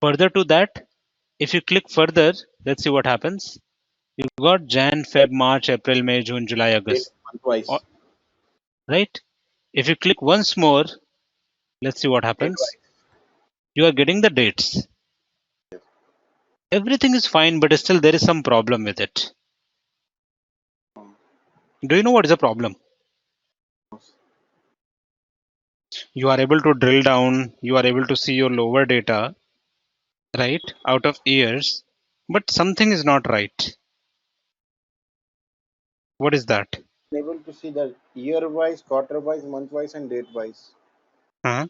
Further to that, if you click further, let's see what happens. You've got Jan, Feb, March, April, May, June, July, Date August. month wise. Right? If you click once more, let's see what Date happens. wise. You are getting the dates. Everything is fine, but still there is some problem with it. Do you know what is the problem? You are able to drill down, you are able to see your lower data, right, out of years, but something is not right. What is that? Able to see the year wise, quarter wise, month wise, and date wise. Huh?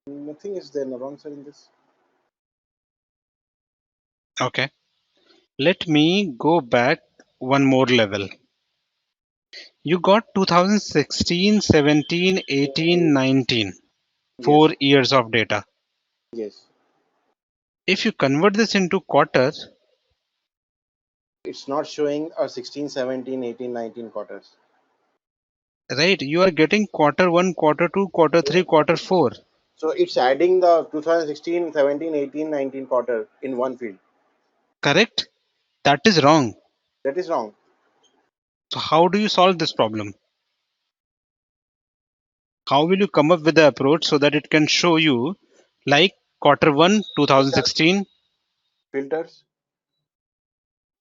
Nothing is there, no answer in this. Okay. Let me go back one more level. You got 2016, 17, 18, 19. Yes. 4 years of data. Yes. If you convert this into quarter, It's not showing a 16, 17, 18, 19 quarters. right, you are getting quarter 1, quarter 2, quarter 3, quarter 4. So it's adding the 2016, 17, 18, 19 quarter in one field. Correct? That is wrong. That is wrong. So how do you solve this problem? How will you come up with the approach so that it can show you like quarter 1, Filters. 2016 Filters.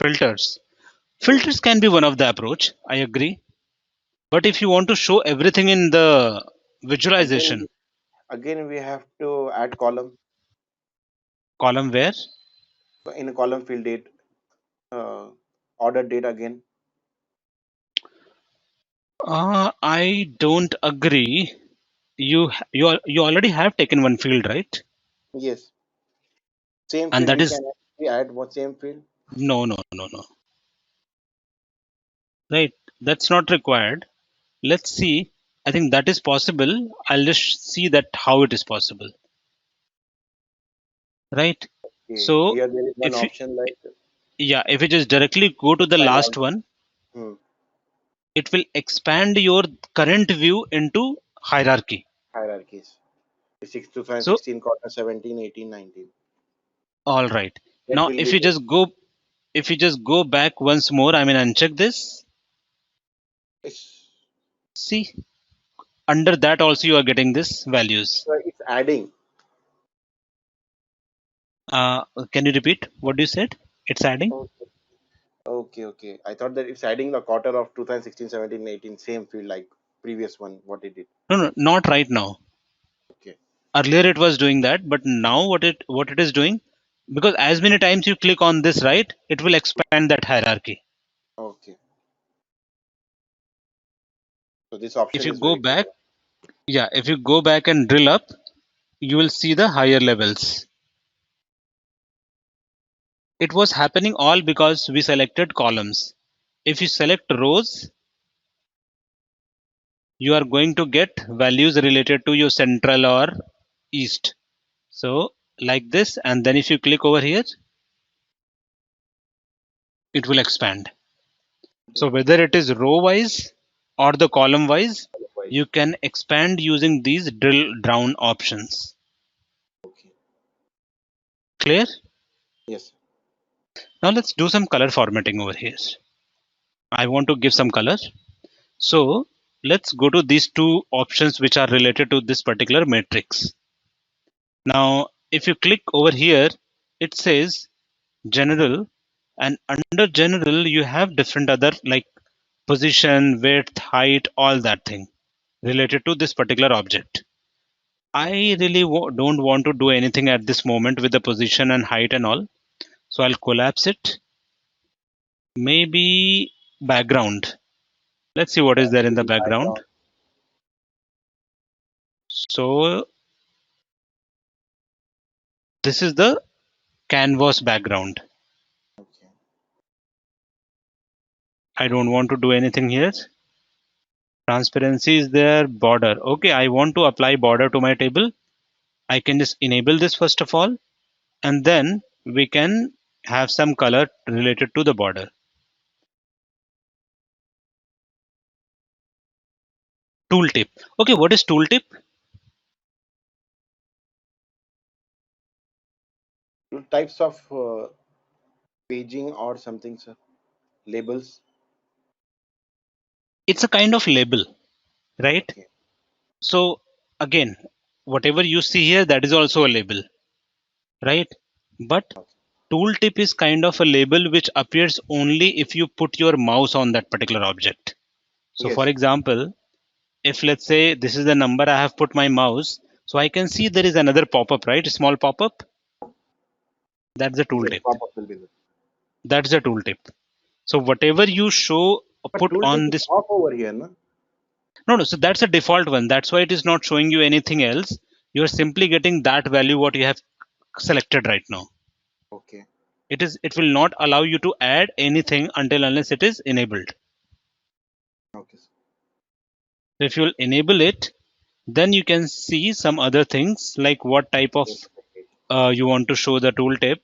filters? Yes. Filters can be one of the approach. I agree. But if you want to show everything in the Again, visualization again we have to add column. column where, So in a column field date, order date again. I don't agree. You already have taken one field, right? Yes. Same And field that we is can actually add what same field. no. Right. That's not required. Let's see. I think that is possible. I'll just see that how it is possible. Right. Okay. So Here there is one if you, option like yeah, if you just directly go to the find last out. one, Hmm. it will expand your current view into hierarchy. Hierarchies. 6 So 2016 quarter 17, 18, 19. all right. That Now will be there. if you just go back once more, I mean uncheck this. It's, See, under that also you are getting this values. so it's adding. Uh, can you repeat what you said? It's adding? Okay. Okay. I thought that it's adding the quarter of 2016, 17, 18, same field like previous one, what it did. No, not right now. Okay. Earlier it was doing that, but now what it is doing, because as many times you click on this, right, it will expand that hierarchy. Okay. So this If option you is go very good. back, yeah, if you go back and drill up, you will see the higher levels. it was happening all because we selected columns. If you select rows, you are going to get values related to your central or east. So like this, and then if you click over here, it will expand. So whether it is row wise or the column wise, you can expand using these drill down options. Okay. Clear? Yes. Now let's do some color formatting over here. I want to give some color. So let's go to these two options which are related to this particular matrix. Now, if you click over here, it says general, and under general, you have different other like position, width, height, all that thing related to this particular object. I really don't want to do anything at this moment with the position and height and all. So I'll collapse it. Maybe background. Let's see what is there in the background. So this is the canvas background. Okay. I don't want to do anything here. Transparency is there, border. Okay, I want to apply border to my table. I can just enable this first of all, and then we can have some color related to the border. Tooltip. Okay, what is tooltip? Types of paging or something, sir. Labels. It's a kind of label, right? Okay. So again, whatever you see here, that is also a label, right? But Okay. tooltip is kind of a label which appears only if you put your mouse on that particular object. So for Yes. example, if let's say this is the number I have put my mouse, so I can see there is another pop-up, right? A small pop-up. That's the Yes. tooltip. Pop-up will be there. That's the tooltip. So whatever you show or But put tooltip on is this, off over here, no? no, so that's a default one. That's why it is not showing you anything else. You're simply getting that value what you have selected right now. Okay. It will not allow you to add anything until unless it is enabled. Okay. So if you'll enable it, then you can see some other things like what type of Yes. you want to show the tooltip,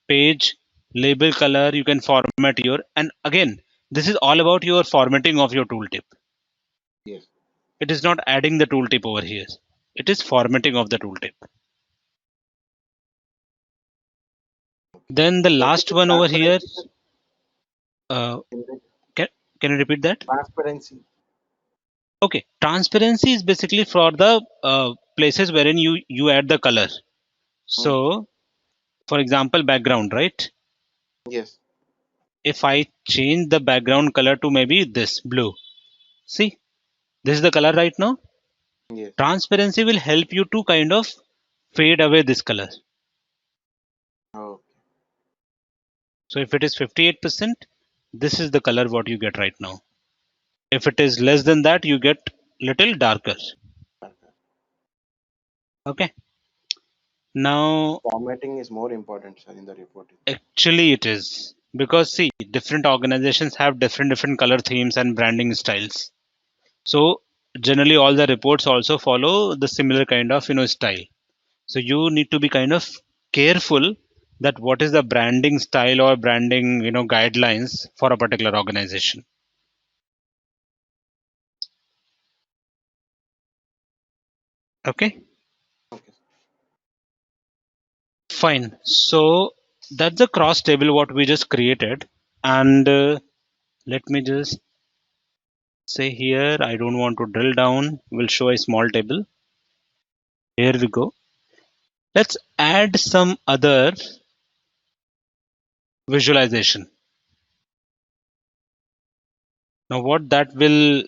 page, label color, you can format your, and again, this is all about your formatting of your tooltip. Yes. It is not adding the tooltip over here. It is formatting of the tooltip. Then the What is last the one over here, transparency, sir? uh, In the can, can you repeat that? transparency. Okay, transparency is basically for the places wherein you add the color. Hmm. So, for example, background, right? Yes. If I change the background color to maybe this blue, see, this is the color right now. Yes. Transparency will help you to kind of fade away this color. Okay. So if it is 58%, this is the color what you get right now. If it is less than that, you get little darker. Okay. Now, Formatting is more important, sir, in the reporting. actually it is because see, different organizations have different color themes and branding styles. So generally all the reports also follow the similar kind of style. So you need to be kind of careful that what is the branding style or branding guidelines for a particular organization. Okay, Okay. fine. So that's the cross table what we just created, and let me just say here I don't want to drill down. We'll show a small table. Here we go. Let's add some other visualization. Now what that will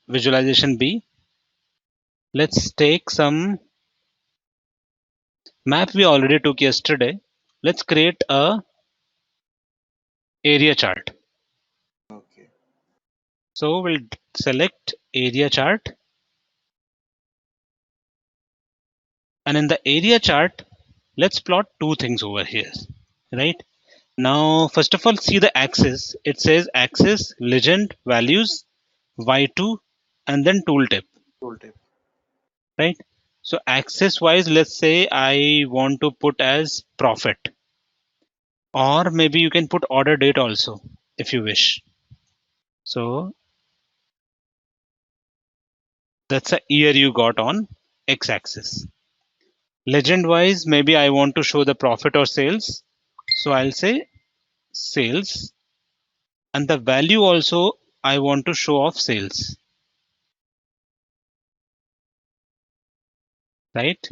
visualization be? Let's take some map we already took yesterday. Let's create a area chart. Okay. So we'll select area chart, and in the area chart, let's plot two things over here, right? Now, first of all, see the axis. It says axis, legend, values, Y2, and then tooltip, Tooltip. right? So axis wise, let's say I want to put as profit, or maybe you can put order date also if you wish. So that's a year you got on X axis. Legend wise, maybe I want to show the profit or sales. So I'll say sales, and the value also I want to show off sales, right?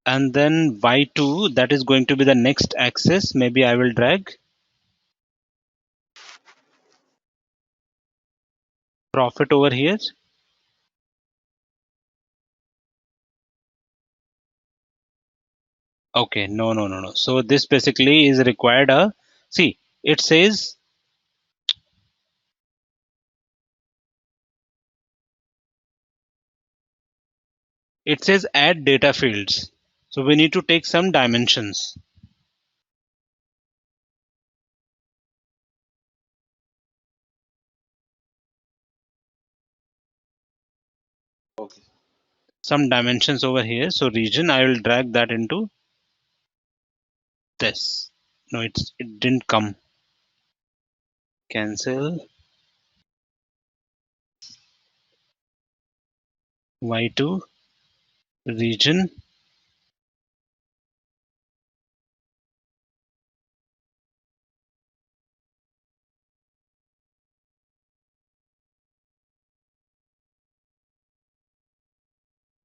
And then y2, that is going to be the next axis. Maybe I will drag profit over here. Okay, no. So this basically is required a, see, it says add data fields. So we need to take some dimensions. Okay. Some dimensions over here. So region, I will drag that into this. No, it didn't come. Cancel y2 region.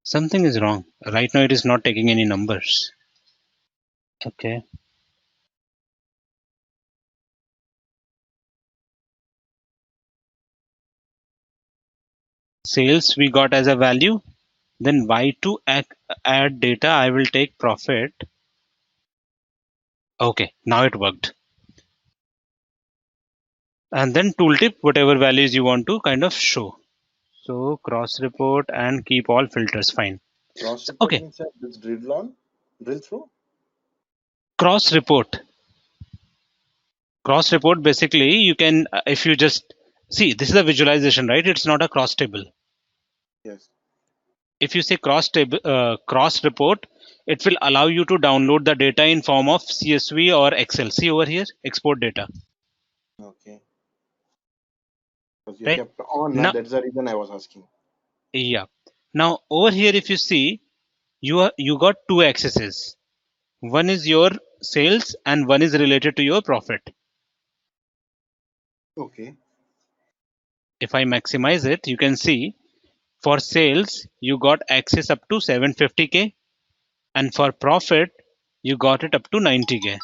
Something is wrong. Right now it is not taking any numbers. Okay. Sales we got as a value. Then y2 add data, I will take profit. Okay, now it worked. And then tooltip, whatever values you want to kind of show. So cross report and keep all filters, fine. Cross So, report okay, means this drill through. cross report. Cross report basically you can, if you just see, this is a visualization, right? It's not a cross table. Yes. If you say cross report, it will allow you to download the data in form of CSV or Excel. See over here, export data, Okay. Because you right? kept on. Now, That's the reason I was asking. yeah. Now over here, if you see, you got two axes. One is your sales and one is related to your profit. Okay. If I maximize it, you can see for sales, you got access up to 750K, and for profit, you got it up to 90K.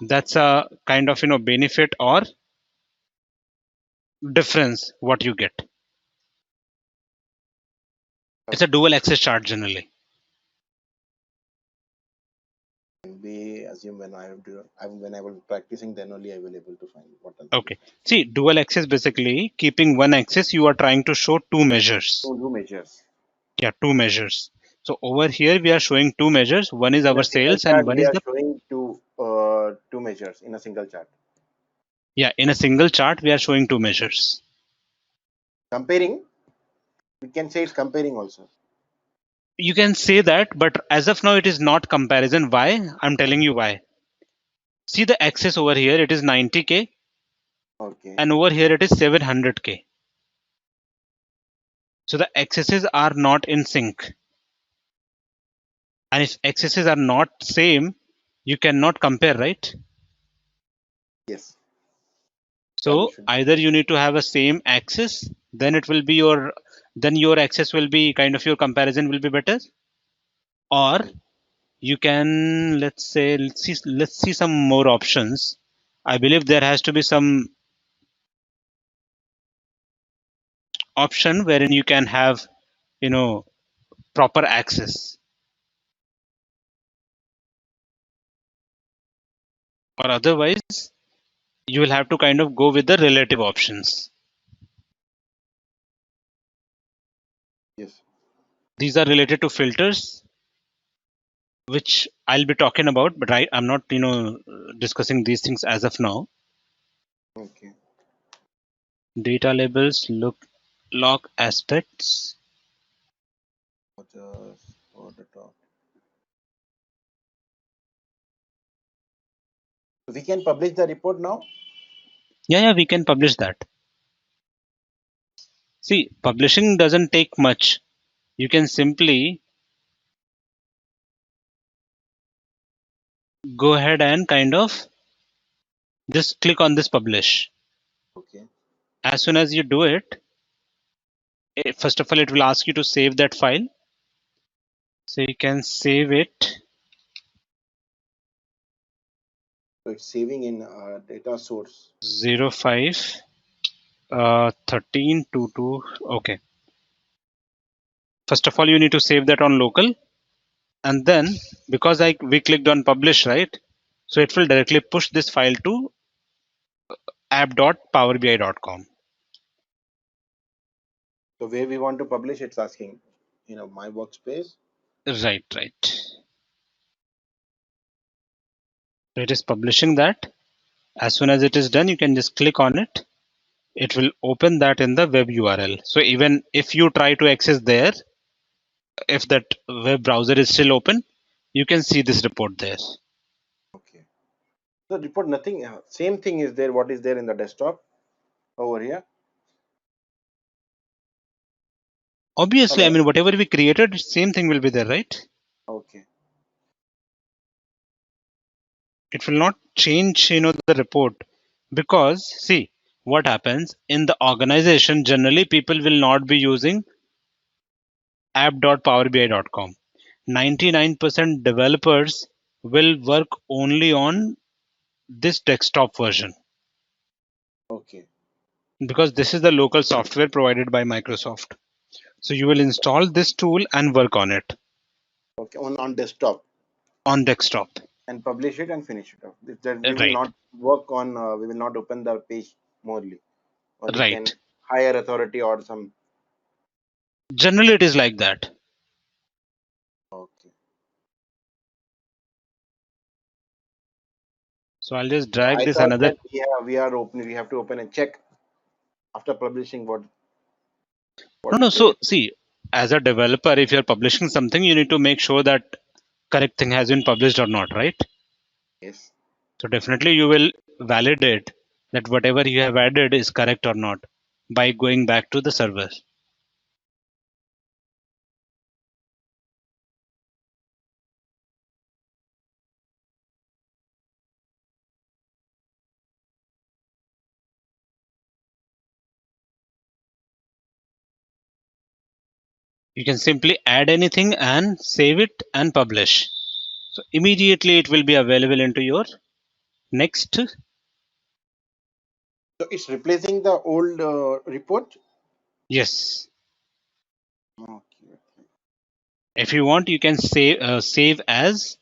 That's a kind of benefit or difference what you get. It's a dual axis chart generally. We assume when when I will be practicing, then only I will able to find what are the Okay. difference. See, dual axis basically keeping one axis, you are trying to show two measures. Two measures. Yeah, two measures. So over here we are showing two measures. One is In our a single sales and chart, one we is are the, showing two measures in a single chart. yeah, in a single chart we are showing two measures. Comparing, we can say it's comparing also. You can say that, but as of now it is not comparison. Why? I'm telling you why. See the axis over here, it is 90K, Okay. and over here it is 700K. So the axes are not in sync. And if axes are not same, you cannot compare, right? Yes. Value So should. either you need to have a same axis, then it will be then your axis will be kind of your comparison will be better, or Okay. you can, let's see some more options. I believe there has to be some option wherein you can have you know proper access, or otherwise you will have to kind of go with the relative options. Yes. These are related to filters. which I'll be talking about, but I'm not, discussing these things as of now. Okay. Data labels, log aspects. Just over the top. We can publish the report now. Yeah, we can publish that. See, publishing doesn't take much. You can simply go ahead and kind of just click on this publish. Okay. As soon as you do it, first of all, it will ask you to save that file. So you can save it. So it's saving in data source. 05 1322. Okay. First of all, you need to save that on local. And then because we clicked on publish, right? So it will directly push this file to app.powerbi.com. So where we want to publish, it's asking, my workspace. Right. So it is publishing that. As soon as it is done, you can just click on it. It will open that in the web URL. So even if you try to access there, if that web browser is still open, you can see this report there. Okay. So report nothing. Same thing is there. What is there in the desktop over here? Obviously, Hello. whatever we created, same thing will be there, right? Okay. It will not change, the report, because see what happens in the organization. Generally, people will not be using app.powerbi.com. 99% developers will work only on this desktop version Okay. because this is the local software provided by Microsoft. So you will install this tool and work on it Okay. On desktop on desktop. and publish it and finish it off. That we will Right, not work on. We will not open the page morely, or we can right. hire authority or some. Generally, it is like that. Okay. So I'll just drag I this thought another. that we are open. We have to open and check after publishing what No. is there. So see, as a developer, if you're publishing something, you need to make sure that correct thing has been published or not, right? Yes. So definitely you will validate that whatever you have added is correct or not by going back to the server. You can simply add anything and save it and publish. So immediately it will be available into your next. So it's replacing the old report. Yes. Okay. If you want, you can save as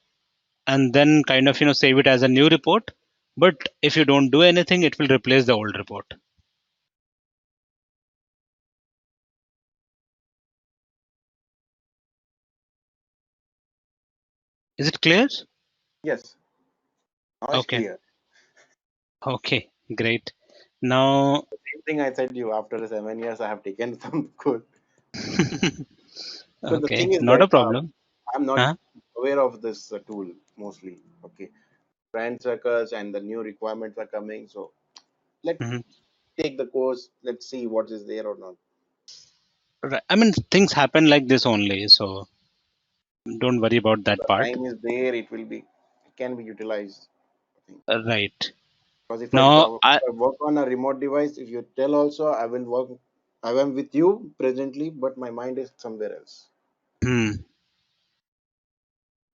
and then kind of save it as a new report. But if you don't do anything, it will replace the old report. Is it clear? Yes. Now it's Okay. clear. Okay. Great. Now. Same thing I said to you. After 7 years, I have taken some code. So the Okay. thing is Not a that problem. I'm not Huh? aware of this tool mostly. Okay, brand circles and the new requirements are coming. So let's Mhm. take the course. Let's see what is there or not. Right. Things happen like this only, so don't worry about that The part. time is there. It can be utilized. I think Right. because if Now, I work on a remote device, if you tell also, I will work. I am with you presently, but my mind is somewhere else. hmm.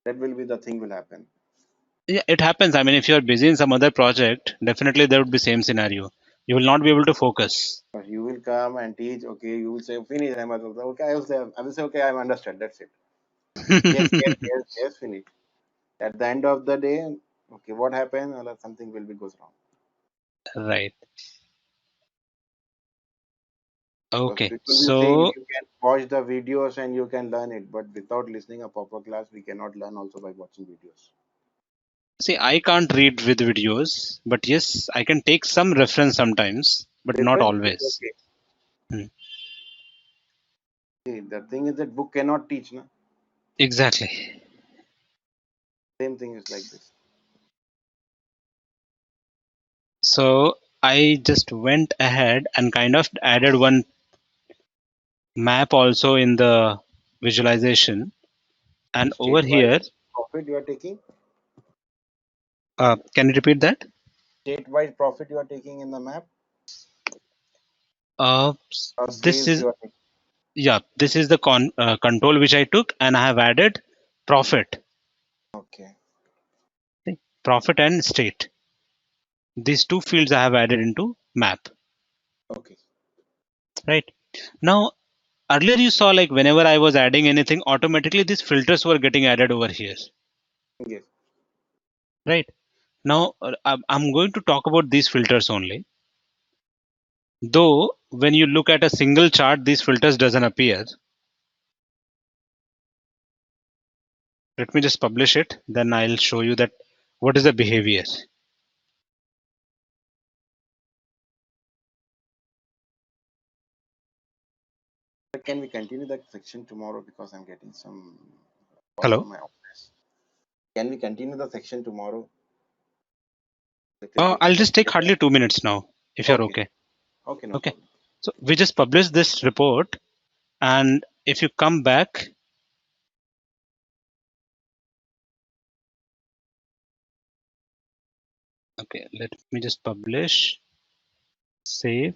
That will be the thing will happen. Yeah, it happens. If you're busy in some other project, definitely there would be same scenario. You will not be able to focus. But you will come and teach. Okay, you will say finish. Okay, I will say okay. I'm understood. That's it. Yes, finish. At the end of the day, okay, what happened? Something will be goes wrong. Right. Okay, People will say so you can watch the videos and you can learn it, but without listening a proper class, we cannot learn also by watching videos. see, I can't read with videos, but yes, I can take some reference sometimes, but not Reference is always. okay. Hmm. See, the thing is that book cannot teach, na? Exactly. Same thing is like this. So I just went ahead and kind of added one map also in the visualization. And over State-wise here, profit you are taking. can you repeat that? State-wise profit you are taking in the map, or This sales is, you are taking. yeah, this is the control which I took, and I have added profit, Okay. okay, profit and state. These two fields I have added into map, Okay. right? Now, earlier you saw like whenever I was adding anything, automatically these filters were getting added over here, Yes. right? Now, I'm going to talk about these filters only. Though, when you look at a single chart, these filters doesn't appear. Let me just publish it, then I'll show you that what is the behavior. Can we continue that section tomorrow because I'm getting some call Hello? from my office. Can we continue the section tomorrow? Little bit. I'll just take hardly 2 minutes now, if you're Okay. okay. Okay, no Okay. problem. So we just published this report, and if you come back, okay, let me just publish, save.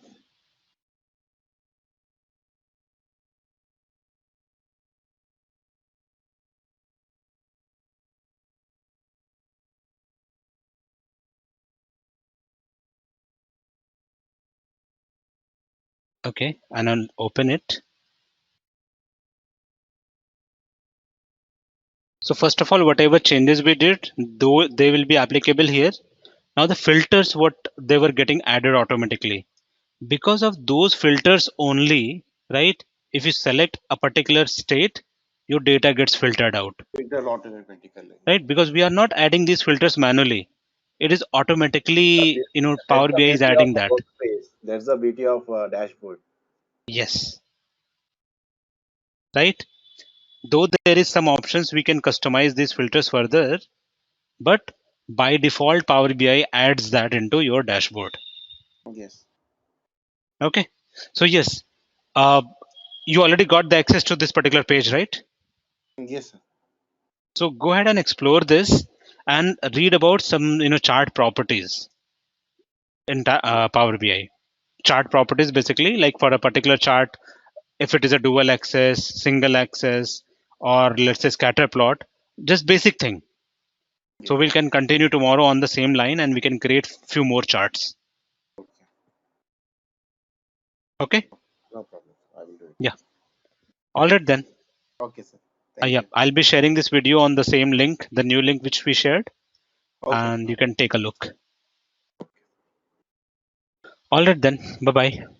Okay, and I'll open it. So first of all, whatever changes we did, though they will be applicable here. Now the filters, what they were getting added automatically. Because of those filters only, right? If you select a particular state, your data gets filtered out, Filter automatically. right? Because we are not adding these filters manually. It is automatically, That's Power the BI is beauty of adding a that. workspace. That's the beauty of a dashboard. Yes, right? Though there is some options we can customize these filters further, but by default, Power BI adds that into your dashboard. Yes. Okay. So yes, uh, you already got the access to this particular page, right? Yes, sir. So go ahead and explore this and read about some chart properties in Power BI. Chart properties basically like for a particular chart, if it is a dual axis, single axis, or let's say scatter plot, just basic thing. Yes. So we can continue tomorrow on the same line and we can create few more charts. Okay. Okay. No problem. I will do it. Yeah. All right then. Okay, sir. Thank Yeah, you. I'll be sharing this video on the same link, the new link which we shared, Okay. and No. you can take a look. All right then. Bye bye.